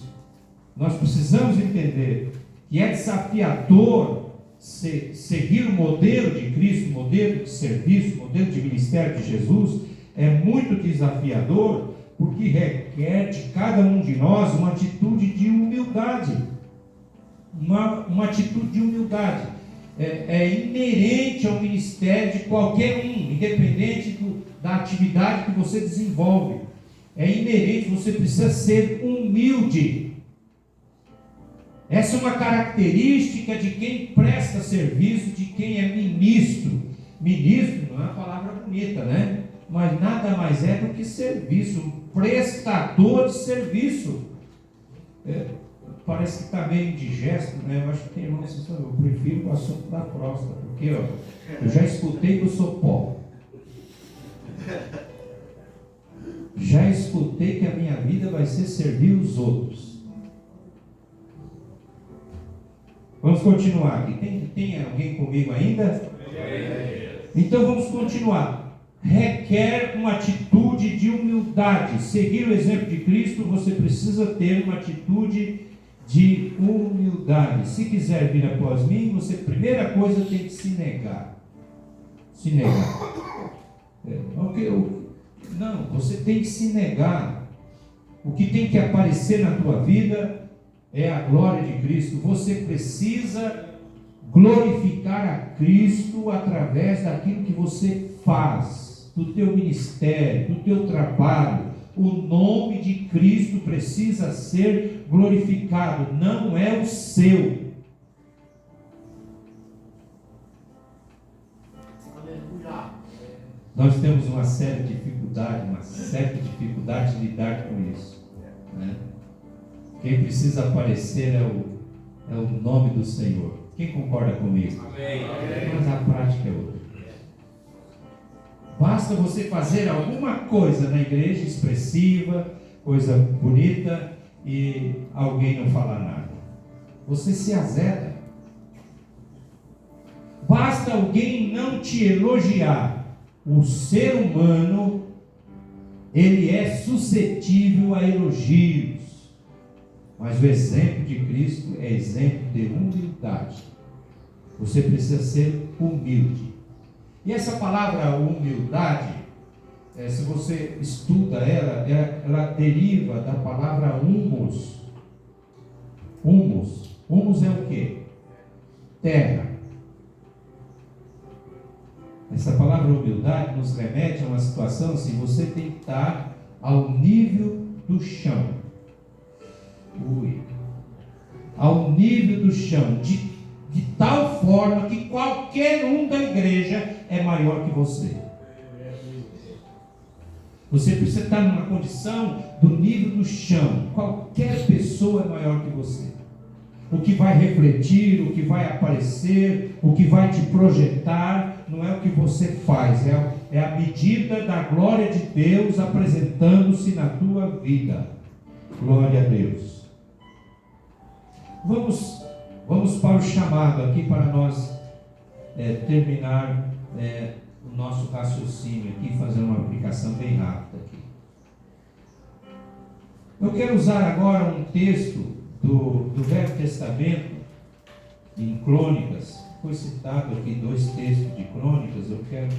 entender que é desafiador seguir o modelo de Cristo, o modelo de serviço, o modelo de ministério de Jesus. É muito desafiador, porque requer de cada um de nós uma atitude de humildade. Uma atitude de humildade. É inerente ao ministério de qualquer um, independente da atividade que você desenvolve. É inerente, você precisa ser humilde. Essa é uma característica de quem presta serviço, de quem é ministro. Ministro não é uma palavra bonita, né? Mas nada mais é do que serviço, prestador de serviço. Parece que está meio indigesto, né? Eu acho que tem irmãos que eu prefiro o assunto da próstata, porque eu já escutei que eu sou pó. Já escutei que a minha vida vai ser servir os outros. Vamos continuar aqui. Tem alguém comigo ainda? Então vamos continuar. requer uma atitude de humildade. Seguir o exemplo de Cristo, você precisa ter uma atitude de humildade. Se quiser vir após mim, você, primeira coisa, tem que se negar. Se negar. Não, você tem que se negar. O que tem que aparecer na tua vida é a glória de Cristo. Você precisa glorificar a Cristo através daquilo que você faz, do teu ministério, do teu trabalho. O nome de Cristo precisa ser glorificado, não é o seu. Aleluia. Nós temos uma séria dificuldade de lidar com isso, né? Quem precisa aparecer é o nome do Senhor. Quem concorda comigo? Amém. Mas a prática é outra. Basta você fazer alguma coisa na igreja expressiva, coisa bonita, e alguém não falar nada. Você se azeda. Basta alguém não te elogiar. O ser humano, ele é suscetível a elogios. Mas o exemplo de Cristo é exemplo de humildade. Você precisa ser humilde. E essa palavra humildade, se você estuda ela deriva da palavra humus. Humus é o quê? Terra. Essa palavra humildade nos remete a uma situação assim: você tem que estar ao nível do chão. Ao nível do chão, de tal forma que qualquer um da igreja é maior que você. Você precisa estar numa condição do nível do chão. Qualquer pessoa é maior que você. O que vai refletir, o que vai aparecer, o que vai te projetar, não é o que você faz, é a medida da glória de Deus apresentando-se na tua vida. Glória a Deus. Vamos para o chamado aqui, para nós terminar o nosso raciocínio aqui, fazer uma aplicação bem rápida aqui. Eu quero usar agora um texto do Velho Testamento, em Crônicas. Foi citado aqui 2 textos de Crônicas, eu quero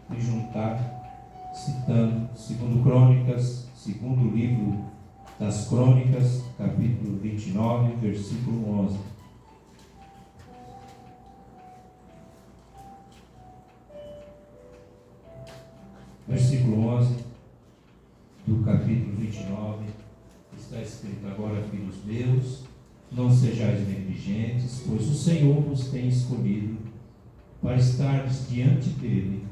me juntar citando 2 Crônicas, segundo livro das Crônicas, capítulo 29, versículo 11. Versículo 11 do capítulo 29, está escrito: agora, filhos meus, não sejais negligentes, pois o Senhor vos tem escolhido para estares diante dele,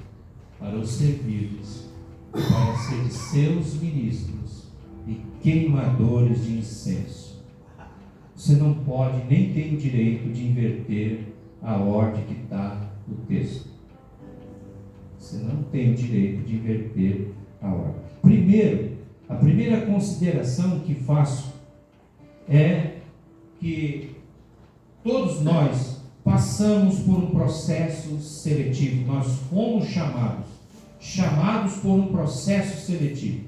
para o servirdes, para seres seus ministros e queimadores de incenso. Você não pode, nem tem o direito de inverter a ordem que está no texto. Você não tem o direito de inverter a ordem. A primeira consideração que faço é que todos nós passamos por um processo seletivo. Nós fomos chamados por um processo seletivo.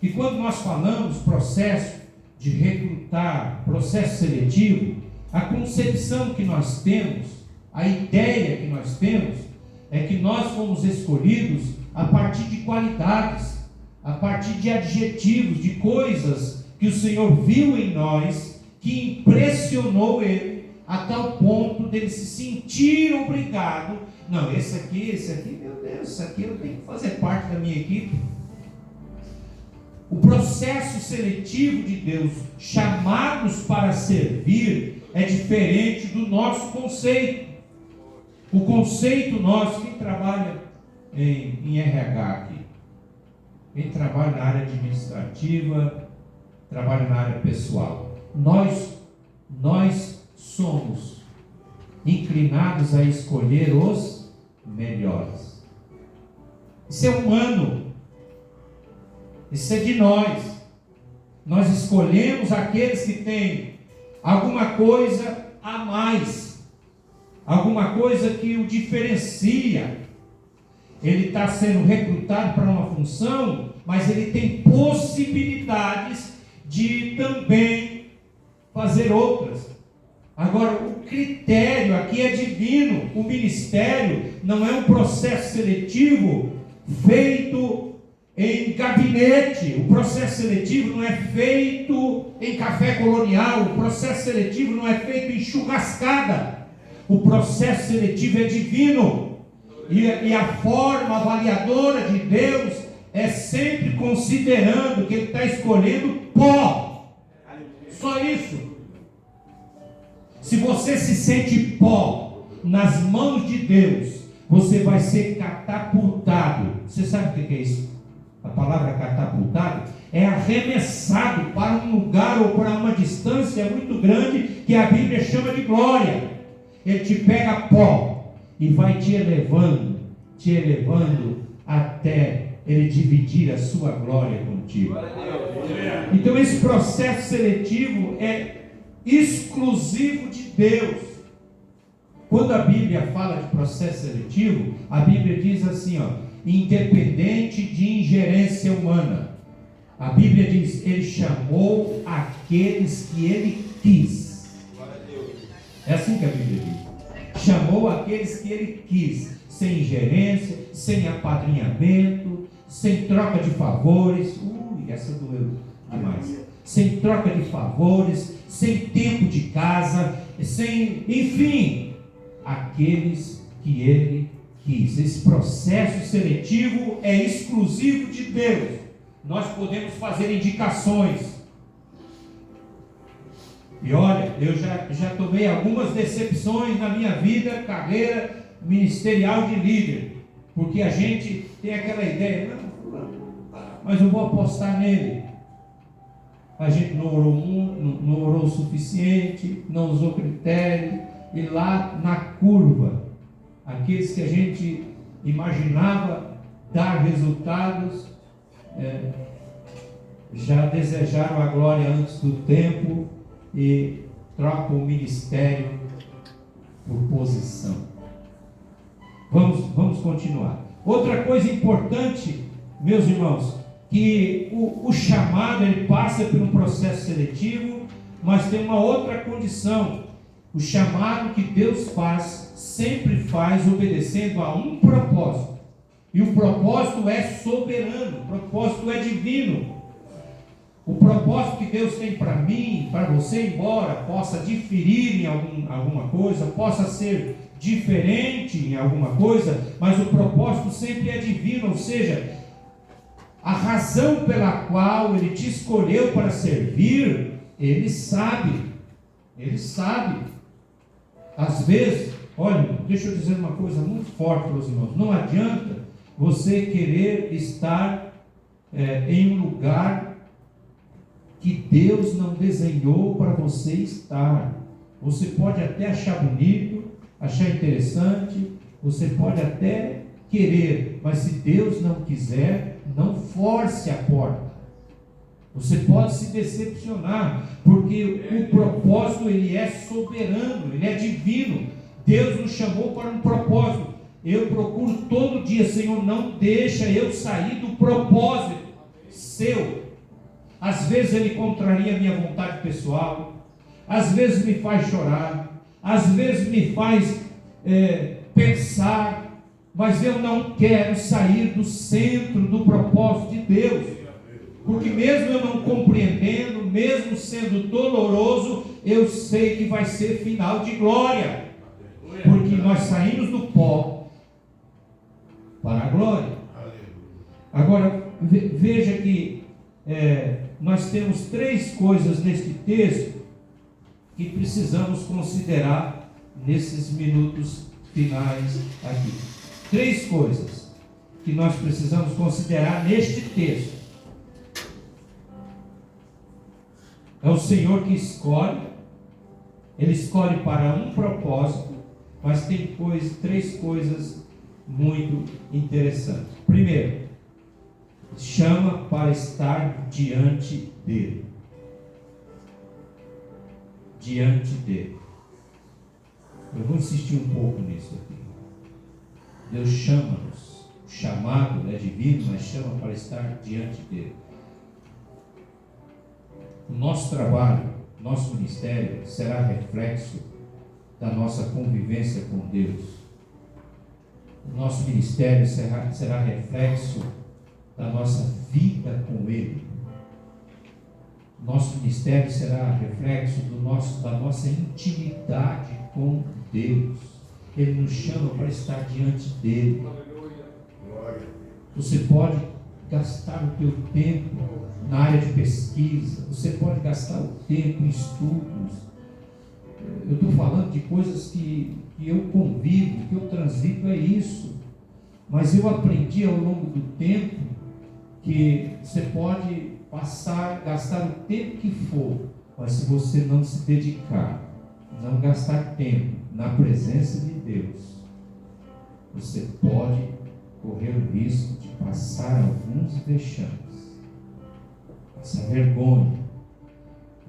E quando nós falamos processo de recrutar, processo seletivo, a concepção que nós temos, a ideia que nós temos, é que nós fomos escolhidos a partir de qualidades, a partir de adjetivos, de coisas que o Senhor viu em nós, que impressionou ele, a tal ponto dele se sentir obrigado. Não, esse aqui, meu Deus, esse aqui eu tenho que fazer parte da minha equipe. O processo seletivo de Deus, chamados para servir, é diferente do nosso conceito. O conceito nosso, quem trabalha em RH aqui, quem trabalha na área administrativa, trabalha na área pessoal, nós somos inclinados a escolher os melhores. Isso é humano, isso é de nós. Nós escolhemos aqueles que têm alguma coisa a mais, alguma coisa que o diferencia. ele está sendo recrutado para uma função, mas ele tem possibilidades de também fazer outras. Agora, o critério aqui é divino. O ministério não é um processo seletivo feito em gabinete. O processo seletivo não é feito em café colonial. O processo seletivo não é feito em churrascada. O processo seletivo é divino. E a forma avaliadora de Deus é sempre considerando que Ele está escolhendo pó. Só isso. Se você se sente pó nas mãos de Deus, você vai ser catapultado. Você sabe o que é isso? A palavra catapultado é arremessado para um lugar ou para uma distância muito grande que a Bíblia chama de glória. Ele te pega pó e vai te elevando até Ele dividir a sua glória contigo. Então esse processo seletivo é exclusivo de Deus. Quando a Bíblia fala de processo seletivo, a Bíblia diz assim, independente de ingerência humana. A Bíblia diz, Ele chamou aqueles que Ele quis. É assim que a Bíblia diz. Chamou aqueles que Ele quis, sem ingerência, sem apadrinhamento, sem troca de favores. Essa doeu demais. Sem troca de favores, sem tempo de casa, enfim, aqueles que Ele quis. Esse processo seletivo é exclusivo de Deus. Nós podemos fazer indicações. E olha, eu já tomei algumas decepções na minha vida, carreira ministerial de líder, porque a gente tem aquela ideia, mas eu vou apostar nele. A gente não orou o suficiente, não usou critério, e lá na curva, aqueles que a gente imaginava dar resultados, já desejaram a glória antes do tempo e trocam o ministério por posição. Vamos continuar. Outra coisa importante, meus irmãos, que o chamado ele passa por um processo seletivo, mas tem uma outra condição. O chamado que Deus faz, sempre faz obedecendo a um propósito. E o propósito é soberano, o propósito é divino. O propósito que Deus tem para mim, para você, embora possa diferir em alguma coisa, possa ser diferente em alguma coisa, mas o propósito sempre é divino, ou seja, a razão pela qual Ele te escolheu para servir, Ele sabe. Às vezes, olha, deixa eu dizer uma coisa muito forte para os irmãos, não adianta você querer estar em um lugar que Deus não desenhou para você estar. Você pode até achar bonito, achar interessante, você pode até querer, mas se Deus não quiser, não force a porta. Você pode se decepcionar, porque o propósito ele é soberano, ele é divino. Deus nos chamou para um propósito. Eu procuro todo dia, Senhor, não deixa eu sair do propósito seu. Às vezes ele contraria a minha vontade pessoal, às vezes me faz chorar, às vezes me faz pensar, mas eu não quero sair do centro do propósito de Deus, porque mesmo eu não compreendendo, mesmo sendo doloroso, eu sei que vai ser final de glória, porque nós saímos do pó para a glória. Agora veja que nós temos 3 coisas neste texto que precisamos considerar nesses minutos finais aqui. 3 coisas que nós precisamos considerar neste texto. É o Senhor que escolhe, Ele escolhe para um propósito, mas tem 3 coisas muito interessantes. Primeiro, chama para estar diante dele. Diante dele. Eu vou insistir um pouco nisso aqui. Deus chama-nos chamado é divino, mas chama para estar diante dele. O nosso trabalho, nosso ministério será reflexo da nossa convivência com Deus. O nosso ministério será reflexo da nossa vida com Ele. Nosso ministério será reflexo da nossa intimidade com Deus. Ele nos chama para estar diante dele. Você pode gastar o teu tempo na área de pesquisa, você pode gastar o tempo em estudos. Eu estou falando de coisas que eu convivo, que eu transito, é isso. Mas eu aprendi ao longo do tempo que você pode gastar o tempo que for, mas se você não se dedicar, não gastar tempo na presença de Deus, você pode correr o risco de passar alguns vexames, passar vergonha.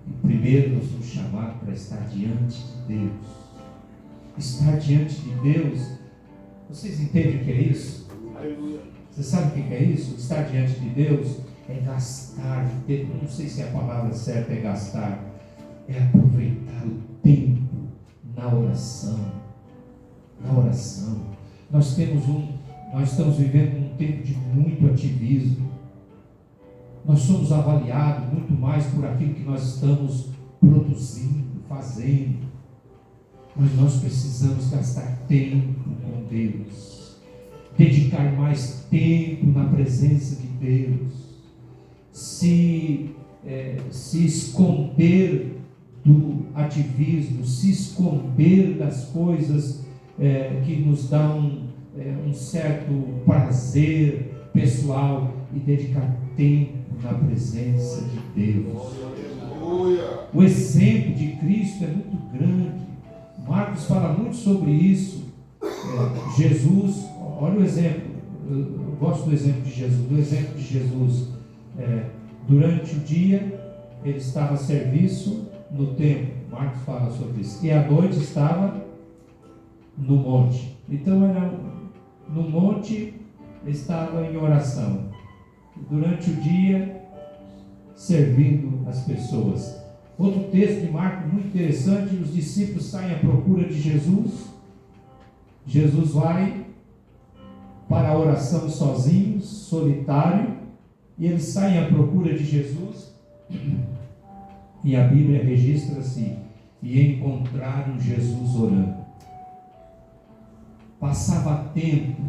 E primeiro nós somos chamados para estar diante de Deus. Estar diante de Deus, vocês entendem o que é isso? Você sabe o que é isso? Estar diante de Deus é gastar tempo. Não sei se a palavra certa é gastar, é aproveitar o tempo na oração. Na oração. Nós estamos vivendo um tempo de muito ativismo. Nós somos avaliados muito mais por aquilo que nós estamos produzindo, fazendo. Mas nós precisamos gastar tempo com Deus, dedicar mais tempo na presença de Deus, se esconder do ativismo, se esconder das coisas que nos dão um certo prazer pessoal e dedicar tempo na presença de Deus. O exemplo de Cristo é muito grande. Marcos fala muito sobre isso. Jesus, olha o exemplo. Eu gosto do exemplo de Jesus. Do exemplo de Jesus, durante o dia ele estava a serviço no templo. Marcos fala sobre isso. E à noite estava no monte. Então no monte estava em oração. Durante o dia servindo as pessoas. Outro texto de Marcos muito interessante: os discípulos saem à procura de Jesus. Jesus vai para a oração sozinho, solitário, e eles saem à procura de Jesus, e a Bíblia registra-se: e encontraram Jesus orando. Passava tempo,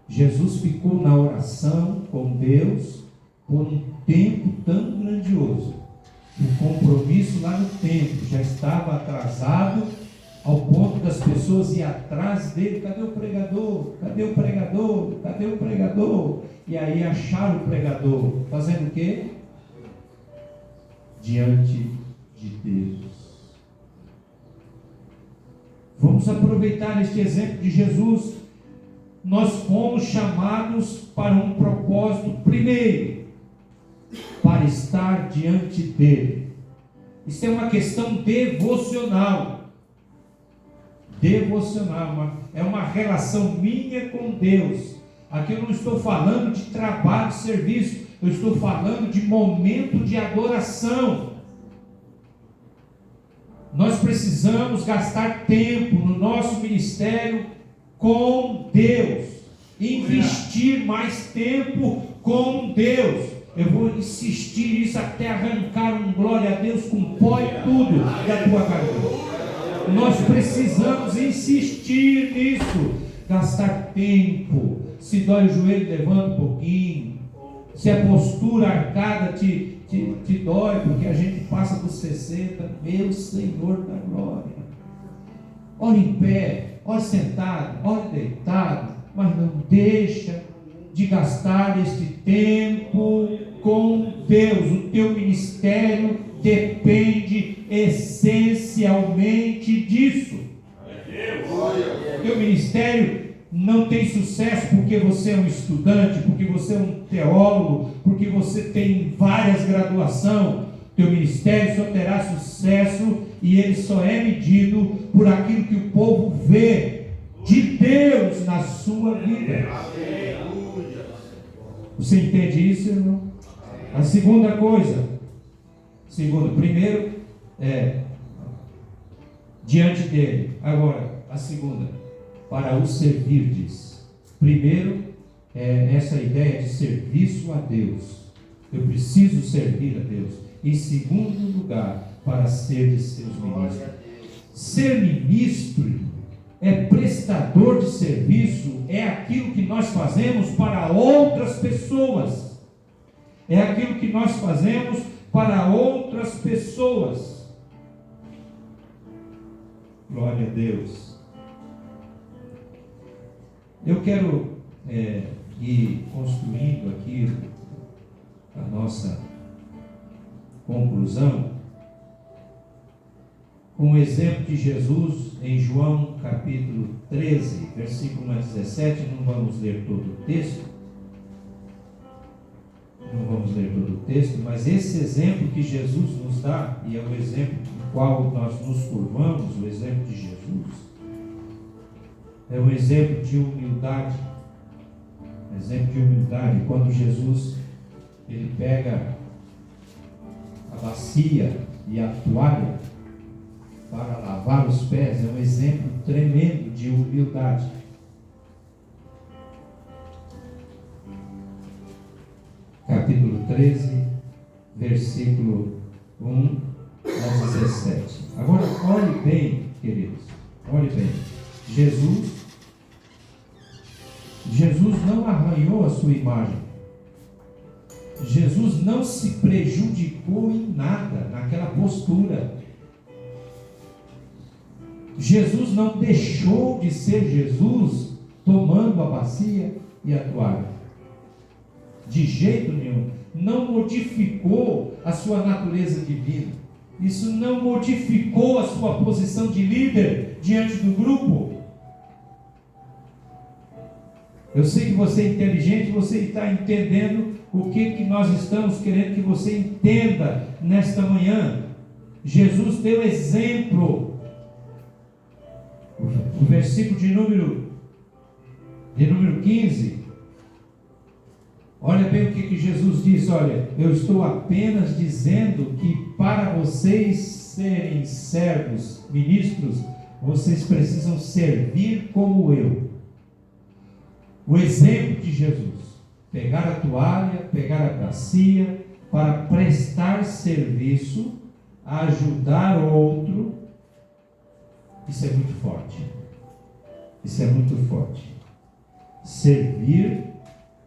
Jesus ficou na oração com Deus por um tempo tão grandioso. O compromisso lá no templo já estava atrasado, ao ponto das pessoas ir atrás dele. Cadê o pregador? Cadê o pregador? Cadê o pregador? E aí acharam o pregador fazendo o quê? Diante de Deus. Vamos aproveitar este exemplo de Jesus. Nós fomos chamados para um propósito primeiro, para estar diante dele. Isso é uma questão devocional. É uma relação minha com Deus. Aqui eu não estou falando de trabalho, de serviço, eu estou falando de momento de adoração. Nós precisamos gastar tempo no nosso ministério com Deus, investir mais tempo com Deus. Eu vou insistir nisso até arrancar um glória a Deus com pó e tudo da tua garganta. Nós precisamos insistir nisso, gastar tempo. Se dói o joelho, levanta um pouquinho. Se a postura arcada te dói, porque a gente passa dos 60, meu Senhor da glória. Ore em pé, ore sentado, ore deitado, mas não deixa de gastar este tempo com Deus. O teu ministério depende essencialmente disso. O teu ministério não tem sucesso porque você é um estudante, porque você é um teólogo, porque você tem várias graduações. Teu ministério só terá sucesso e ele só é medido por aquilo que o povo vê de Deus na na sua vida. Você entende isso, irmão? A segunda coisa, primeiro diante dele. Agora, a segunda, para o servirdes. Primeiro, essa ideia de serviço a Deus. Eu preciso servir a Deus. Em segundo lugar, para ser seus ministros. Ser ministro é prestador de serviço, é aquilo que nós fazemos para outras pessoas. É aquilo que nós fazemos para outras pessoas. Glória a Deus. Eu quero ir construindo aqui a nossa conclusão com o exemplo de Jesus em João capítulo 13, versículo 17. Não vamos ler todo o texto, mas esse exemplo que Jesus nos dá, e é o exemplo no qual nós nos curvamos, o exemplo de Jesus, é um exemplo de humildade. Quando Jesus ele pega a bacia e a toalha para lavar os pés, é um exemplo tremendo de humildade. Capítulo 13, versículo 1 a 17. Agora, olhe bem, queridos, olhe bem. Jesus não arranhou a sua imagem. Jesus não se prejudicou em nada naquela postura. Jesus não deixou de ser Jesus tomando a bacia e a toalha. De jeito nenhum. Não modificou a sua natureza divina. Isso não modificou a sua posição de líder diante do grupo. Eu sei que você é inteligente, você está entendendo o que nós estamos querendo que você entenda nesta manhã. Jesus deu exemplo. O versículo de número 15. Olha bem o que Jesus disse. Olha, eu estou apenas dizendo que para vocês serem servos, ministros, vocês precisam servir como eu. O exemplo de Jesus, pegar a toalha, pegar a bacia, para prestar serviço, ajudar outro. Isso é muito forte. Servir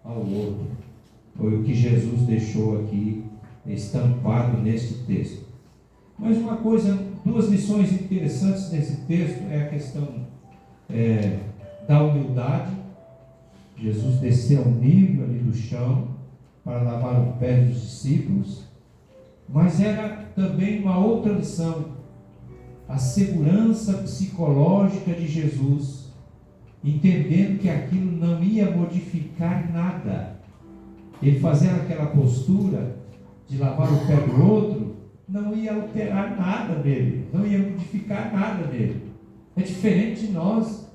ao outro. Foi o que Jesus deixou aqui estampado neste texto. Mas uma coisa, duas lições interessantes nesse texto é a questão da humildade. Jesus desceu ao nível ali do chão para lavar os pés dos discípulos. Mas era também uma outra lição, a segurança psicológica de Jesus, entendendo que aquilo não ia modificar nada. Ele fazer aquela postura de lavar o pé do outro não ia alterar nada nele, não ia modificar nada nele. É diferente de nós.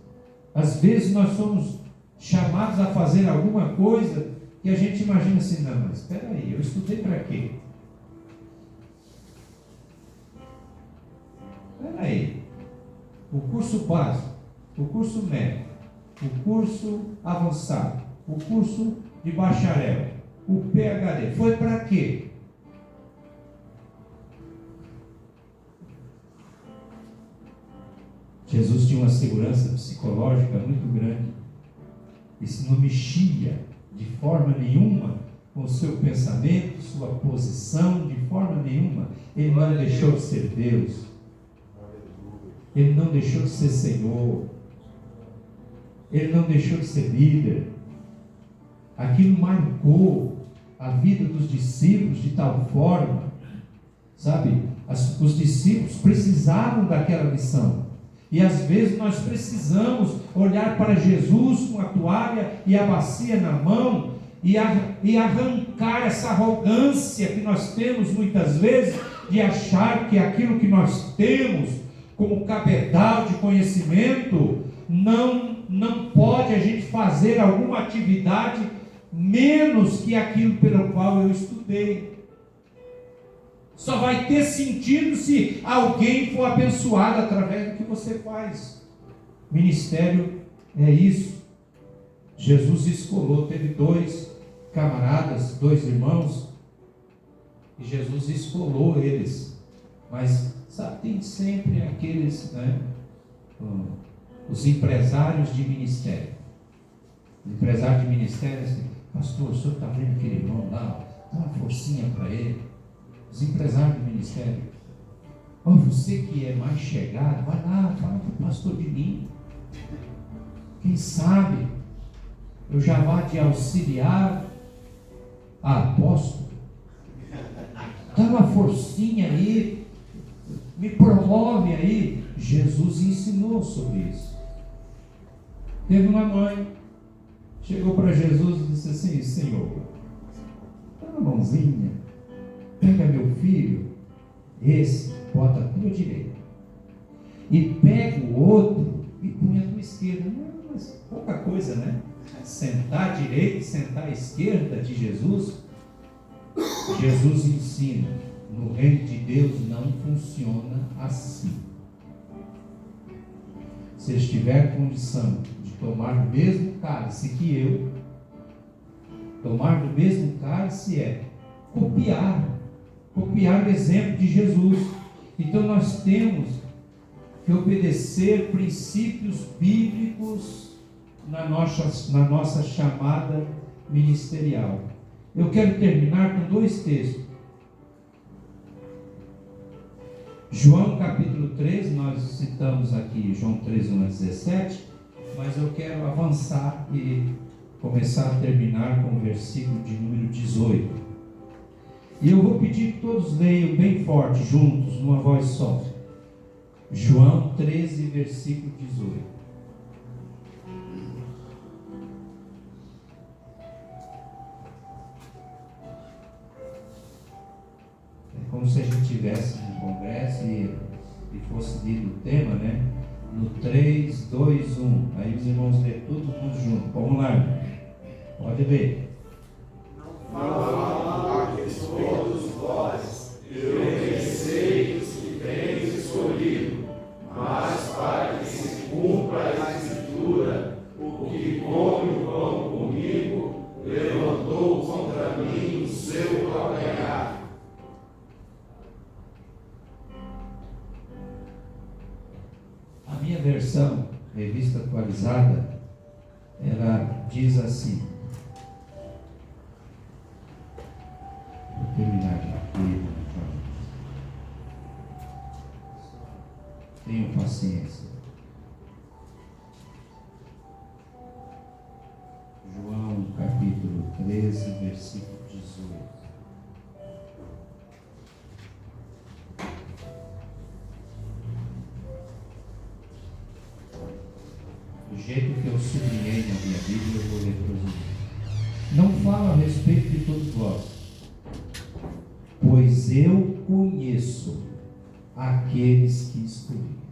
Às vezes nós somos chamados a fazer alguma coisa que a gente imagina assim: não, mas espera aí, eu estudei para quê? Espera aí, o curso básico, o curso médio, o curso avançado, o curso de bacharel, o PhD, foi para quê? Jesus tinha uma segurança psicológica muito grande. Isso não mexia de forma nenhuma com o seu pensamento, sua posição, de forma nenhuma. Ele não deixou de ser Deus. Ele não deixou de ser Senhor. Ele não deixou de ser líder. Aquilo marcou a vida dos discípulos de tal forma, sabe? Os discípulos precisavam daquela lição. E às vezes nós precisamos olhar para Jesus com a toalha e a bacia na mão e arrancar essa arrogância que nós temos muitas vezes de achar que aquilo que nós temos como cabedal de conhecimento não pode pode a gente fazer alguma atividade menos que aquilo pelo qual eu estudei. Só vai ter sentido se alguém for abençoado através do que você faz. Ministério é isso. Jesus escolheu, teve 2 camaradas, 2 irmãos, e Jesus escolheu eles. Mas sabe, tem sempre aqueles, né, os empresários de ministério. Os empresários de ministério, assim, pastor, o senhor está vendo aquele irmão lá? Dá uma forcinha para ele. Os empresários de ministério. Oh, você que é mais chegado, vai lá, fala para o pastor de mim. Quem sabe eu já vá de auxiliar a apóstolo. Dá uma forcinha aí, me promove aí. Jesus ensinou sobre isso. Teve uma mãe, chegou para Jesus e disse assim: Senhor, dá uma mãozinha, pega meu filho, esse bota a tua direita, e pega o outro e põe a tua esquerda. Não, mas pouca coisa, né? Sentar à direita e sentar à esquerda de Jesus. Jesus ensina: no reino de Deus não funciona assim. Se estiver condição de tomar do mesmo cálice que eu, tomar do mesmo cálice é copiar o exemplo de Jesus. Então nós temos que obedecer princípios bíblicos na nossa chamada ministerial. Eu quero terminar com 2 textos. João capítulo 3, nós citamos aqui João 3, 1 a 17, mas eu quero avançar e começar a terminar com o versículo de número 18. E eu vou pedir que todos leiam bem forte, juntos, numa voz só. João 13, versículo 18. É como se a gente estivesse num congresso e fosse lido o tema, né? No 3, 2, 1. Aí os irmãos lêem todo mundo junto. Vamos lá. Pode ler. Todos vós, eu sei os que tens escolhido, mas para que se cumpra a escritura, o que come o pão comigo, levantou contra mim o seu calcanhar. A minha versão, revista atualizada, ela diz assim. Vou terminar aqui. Tenham paciência. João capítulo 13, versículo 18. Do jeito que eu sublinhei na minha Bíblia, eu vou ler para os irmãos. Não fala a respeito de todos vós, pois eu conheço aqueles que escolhi.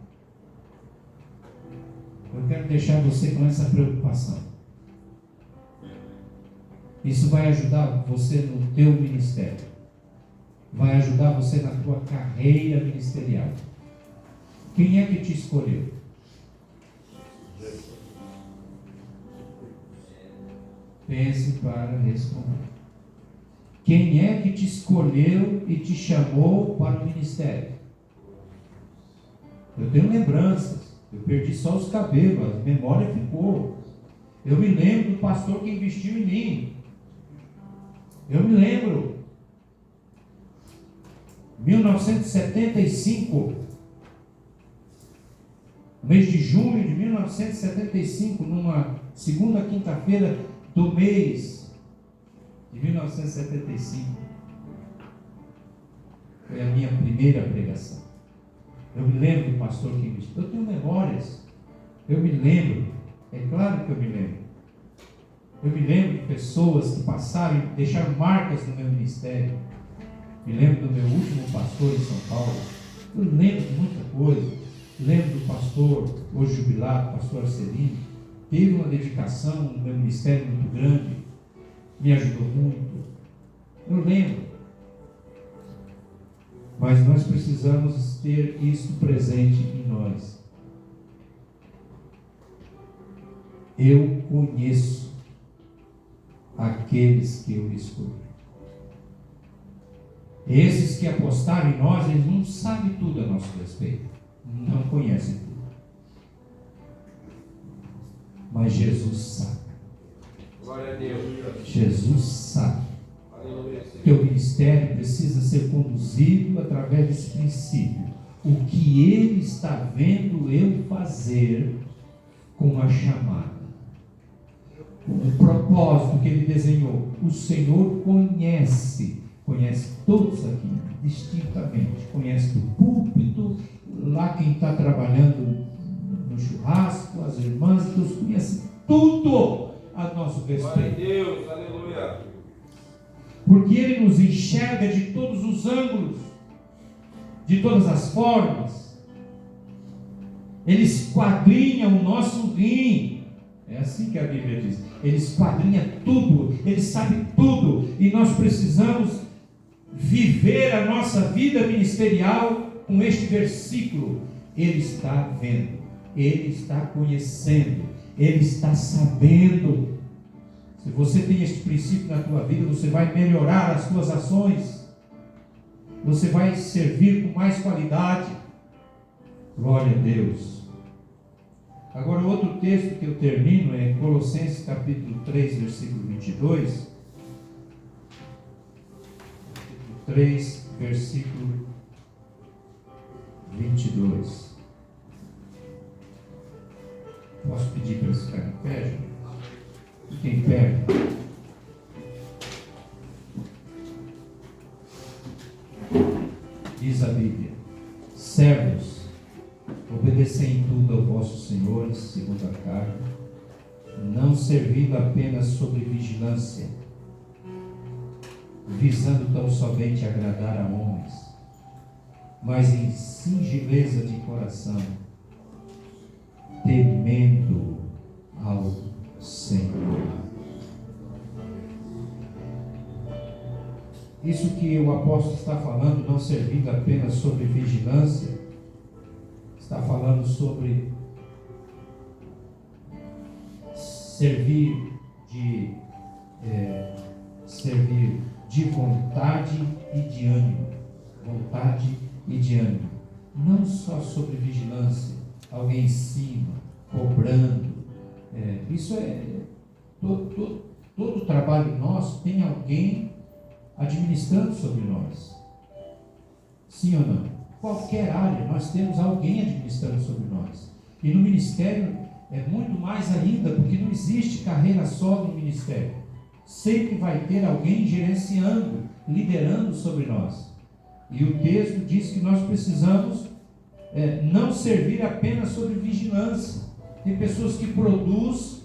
Eu quero deixar você com essa preocupação. Isso vai ajudar você no teu ministério. Vai ajudar você na tua carreira ministerial. Quem é que te escolheu? Pense para responder. Quem é que te escolheu e te chamou para o ministério? Eu tenho lembranças. Eu perdi só os cabelos, a memória ficou. Eu me lembro do pastor que investiu em mim. Eu me lembro. 1975. Mês de junho de 1975, numa segunda quinta-feira do mês de 1975. Foi a minha primeira pregação. Eu me lembro do pastor que investiu. Eu tenho memórias. Eu me lembro. É claro que eu me lembro. Eu me lembro de pessoas que passaram e deixaram marcas no meu ministério. Me lembro do meu último pastor em São Paulo. Eu lembro de muita coisa. Lembro do pastor, hoje jubilado, pastor Arcelino. teve uma dedicação no meu ministério muito grande, me ajudou muito. Eu lembro. Mas nós precisamos ter isso presente em nós. Eu conheço aqueles que eu escolhi. Esses que apostaram em nós, eles não sabem tudo a nosso respeito. Não conhecem tudo. Mas Jesus sabe. Glória a Deus. Jesus sabe. Aleluia. Que o ministério precisa ser conduzido através desse princípio. O que Ele está vendo eu fazer com a chamada. O propósito que Ele desenhou. O Senhor conhece todos aqui, distintamente. Conhece do púlpito, lá quem está trabalhando no churrasco, as irmãs, Deus conhece tudo a nosso respeito. Glória a Deus, aleluia. Porque Ele nos enxerga de todos os ângulos, de todas as formas. Ele esquadrinha o nosso rim. É assim que a Bíblia diz. Ele esquadrinha tudo, Ele sabe tudo. E nós precisamos viver a nossa vida ministerial com este versículo. Ele está vendo, Ele está conhecendo, Ele está sabendo. Se você tem este princípio na tua vida, você vai melhorar as tuas ações, você vai servir com mais qualidade. Glória a Deus. Agora, outro texto que eu termino é Colossenses capítulo 3, versículo 22. Capítulo 3, versículo 22. Posso pedir para eles ficarem em pé, gente? Fiquem perto. Diz a Bíblia: servos, obedecei em tudo ao vosso Senhor, segundo a carne, não servindo apenas sob vigilância, visando tão somente agradar a homens, mas em singeleza de coração, temendo ao Senhor. Isso que o apóstolo está falando, não servindo apenas sobre vigilância, está falando sobre servir de vontade e de ânimo. Vontade e de ânimo. Não só sobre vigilância, alguém em cima, cobrando. Isso é todo trabalho nosso tem alguém administrando sobre nós. Sim ou não? Qualquer área, nós temos alguém administrando sobre nós. E no ministério é muito mais ainda, porque não existe carreira só no ministério. Sempre vai ter alguém gerenciando, liderando sobre nós. E o texto diz que nós precisamos não servir apenas sobre vigilância. Tem pessoas que produz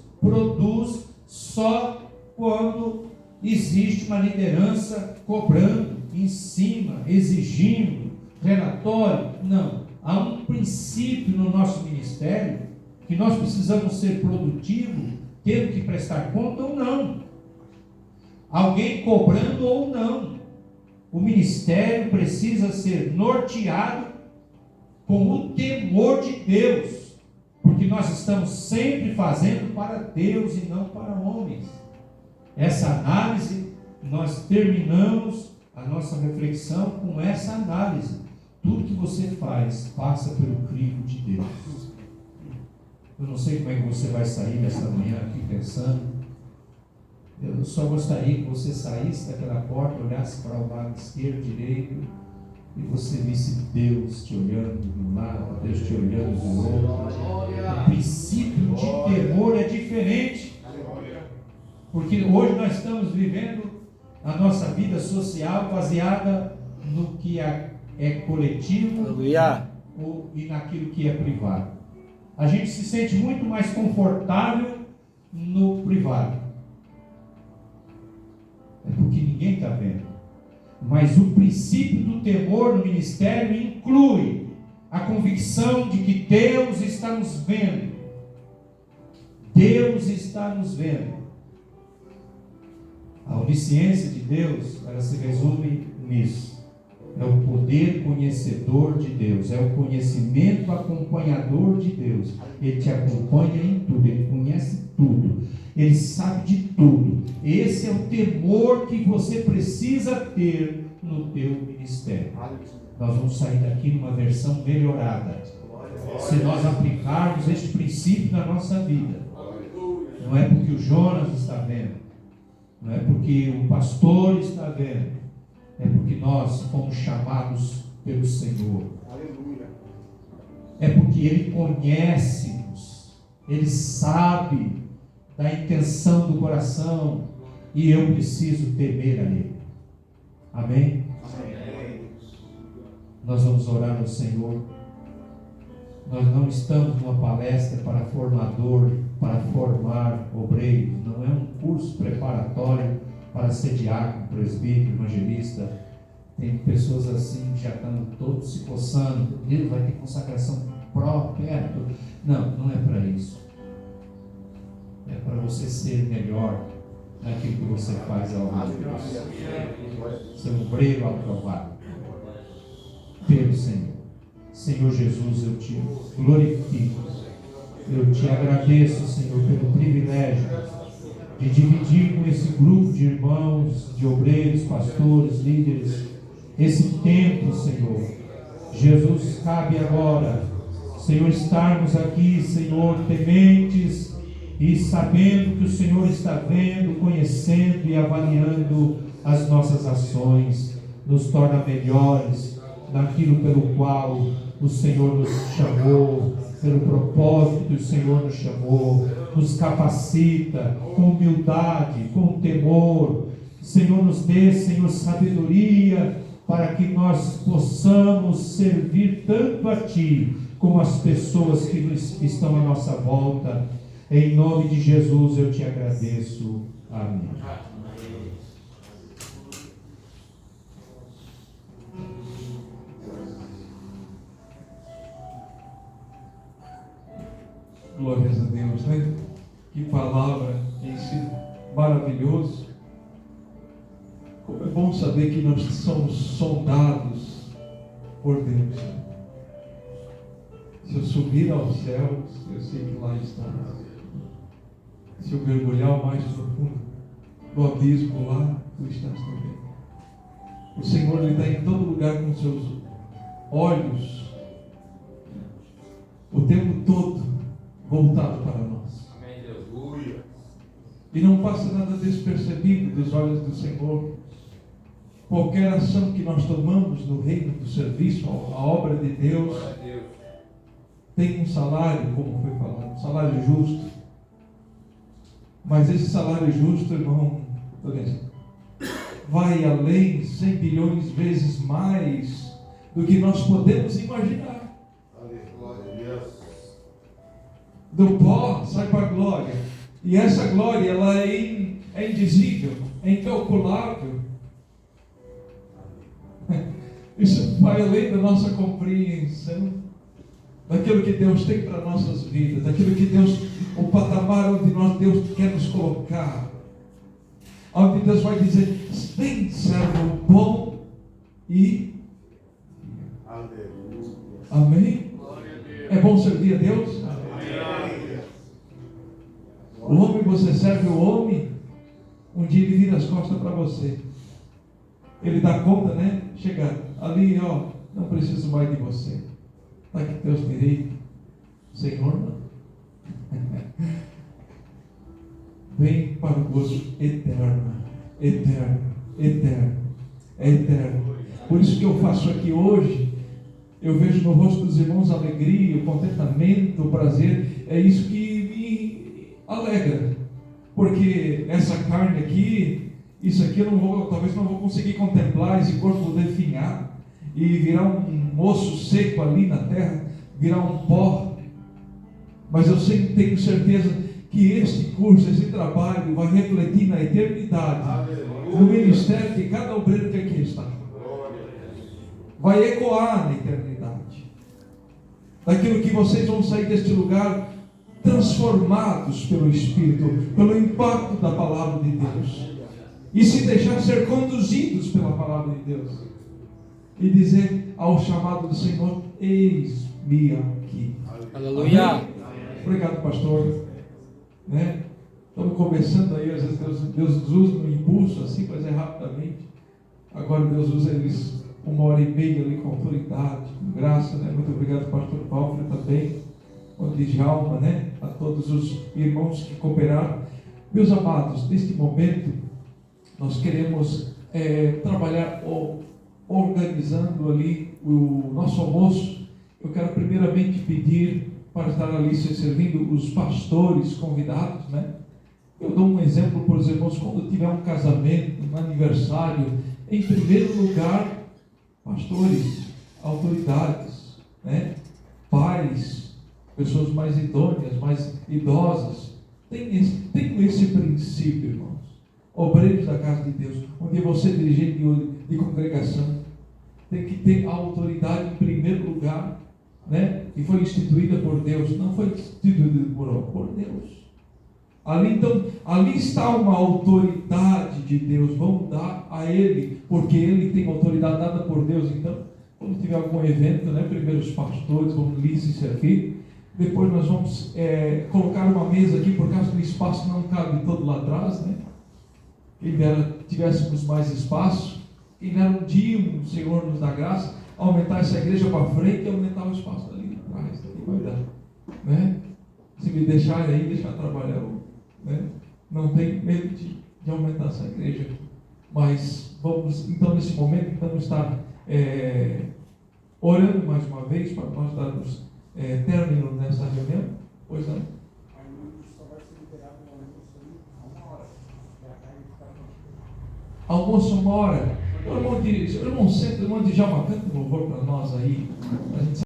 só quando existe uma liderança cobrando, em cima, exigindo, relatório. Não. Há um princípio no nosso ministério que nós precisamos ser produtivos, tendo que prestar conta ou não. Alguém cobrando ou não. O ministério precisa ser norteado com o temor de Deus, porque nós estamos sempre fazendo para Deus e não para homens. Essa análise, nós terminamos a nossa reflexão com essa análise. Tudo que você faz passa pelo crivo de Deus. Eu não sei como é que você vai sair desta manhã aqui pensando. Eu só gostaria que você saísse daquela porta, olhasse para o lado esquerdo, direito, e você visse Deus te olhando de um lado, Deus te olhando do outro. O princípio de temor é diferente. Porque hoje nós estamos vivendo a nossa vida social baseada no que é coletivo e naquilo que é privado. A gente se sente muito mais confortável no privado. É porque ninguém está vendo. Mas o princípio do temor no ministério inclui a convicção de que Deus está nos vendo. Deus está nos vendo. A onisciência de Deus, ela se resume nisso. É o poder conhecedor de Deus, é o conhecimento acompanhador de Deus. Ele te acompanha em tudo, Ele conhece tudo, Ele sabe de tudo. Esse é o temor que você precisa ter no teu ministério. Nós vamos sair daqui numa versão melhorada, se nós aplicarmos este princípio na nossa vida. Não é porque o Jonas está vendo, não é porque o pastor está vendo, é porque nós fomos chamados pelo Senhor. Aleluia. É porque Ele conhece-nos, Ele sabe da intenção do coração, e eu preciso temer a Ele. Amém? Amém. Nós vamos orar ao Senhor. Nós não estamos numa palestra para formador, para formar obreiros. Não é um curso preparatório para ser diácono, presbítero, evangelista. Tem pessoas assim que já estão todos se coçando. Ele vai ter consagração perto. Não, não é para isso. É para você ser melhor naquilo que você faz ao lado de Deus. Ser um obreiro aprovado pelo Senhor. Senhor Jesus, eu te glorifico, eu te agradeço, Senhor, pelo privilégio de dividir com esse grupo de irmãos, de obreiros, pastores, líderes, esse tempo, Senhor. Jesus, cabe agora, Senhor, estarmos aqui, Senhor, tementes e sabendo que o Senhor está vendo, conhecendo e avaliando as nossas ações, nos torna melhores naquilo pelo qual o Senhor nos chamou, pelo propósito que o Senhor nos chamou, nos capacita com humildade, com temor. Senhor, nos dê, Senhor, sabedoria para que nós possamos servir tanto a Ti como as pessoas que estão à nossa volta. Em nome de Jesus eu te agradeço. Amém. Glórias a Deus, né? Que palavra, que ensino maravilhoso. Como é bom saber que nós somos sondados por Deus. Se eu subir aos céus, eu sei que lá estás. Se eu mergulhar ao mais profundo do abismo, lá tu estás também. O Senhor, Ele está em todo lugar com seus olhos o tempo todo voltado para nós. Amém, Deus. E não passa nada despercebido dos olhos do Senhor. Qualquer ação que nós tomamos no reino do serviço, a obra de Deus, tem um salário, como foi falado, um salário justo. Mas esse salário justo, irmão, vai além 100 bilhões vezes mais do que nós podemos imaginar. Do pó sai para a glória. E essa glória, ela é indizível, é incalculável. Isso vai além da nossa compreensão, daquilo que Deus tem para nossas vidas, daquilo que Deus, o patamar onde Deus quer nos colocar, onde Deus vai dizer: bem, servo bom e amém. É bom servir a Deus? O homem, você serve o homem, um dia ele vira as costas para você. Ele dá conta, né? Chega ali, ó, não preciso mais de você. Está aqui teus direitos. Senhor, não. Vem para o gozo eterno, eterno, eterno, eterno. Por isso que eu faço aqui hoje, eu vejo no rosto dos irmãos a alegria, o contentamento, o prazer. É isso que me alegra, porque essa carne aqui, isso aqui eu não vou, talvez não vou conseguir contemplar, esse corpo definhar e virar um osso seco ali na terra, virar um pó. Mas eu sempre tenho certeza que este curso, esse trabalho vai refletir na eternidade, no ministério de cada obreiro que aqui está. Vai ecoar na eternidade. Daquilo que vocês vão sair deste lugar transformados pelo Espírito, pelo impacto da palavra de Deus, e se deixar ser conduzidos pela palavra de Deus, e dizer ao chamado do Senhor: eis-me aqui. Aleluia. Amém? Obrigado, pastor. Estamos conversando aí, às vezes Deus nos usa no impulso assim, mas é rapidamente. Agora Deus usa eles 1h30 ali com autoridade, com graça, Muito obrigado, pastor Paulo, também, o Djalma, a todos os irmãos que cooperaram. Meus amados, neste momento nós queremos trabalhar organizando ali o nosso almoço. Eu quero primeiramente pedir para estar ali se servindo os pastores convidados, Eu dou um exemplo para os irmãos: quando tiver um casamento, um aniversário, em primeiro lugar, pastores, autoridades, pais, pessoas mais idôneas, mais idosas, tem esse princípio, irmãos. Obreiros da casa de Deus, onde você é dirigente de congregação, tem que ter a autoridade em primeiro lugar, que foi instituída por Deus, não foi instituída por Deus. Ali está uma autoridade de Deus, vamos dar a Ele, porque Ele tem autoridade dada por Deus. Então, quando tiver algum evento, primeiro os pastores vão ali se servir, depois nós vamos colocar uma mesa aqui, por causa do espaço não cabe todo lá atrás, Quem dera tivéssemos mais espaço, quem dera um dia o Senhor nos dá graça, aumentar essa igreja para frente e aumentar o espaço ali atrás, vai dar, Se me deixarem aí, deixar trabalhar, não tenho medo de aumentar essa igreja aqui. Mas vamos, então, nesse momento, estar orando mais uma vez para nós darmos término nessa reunião. Pois não? Almoço 1 hora. O irmão senta, o irmão Djalma, canta um louvor para nós aí. A gente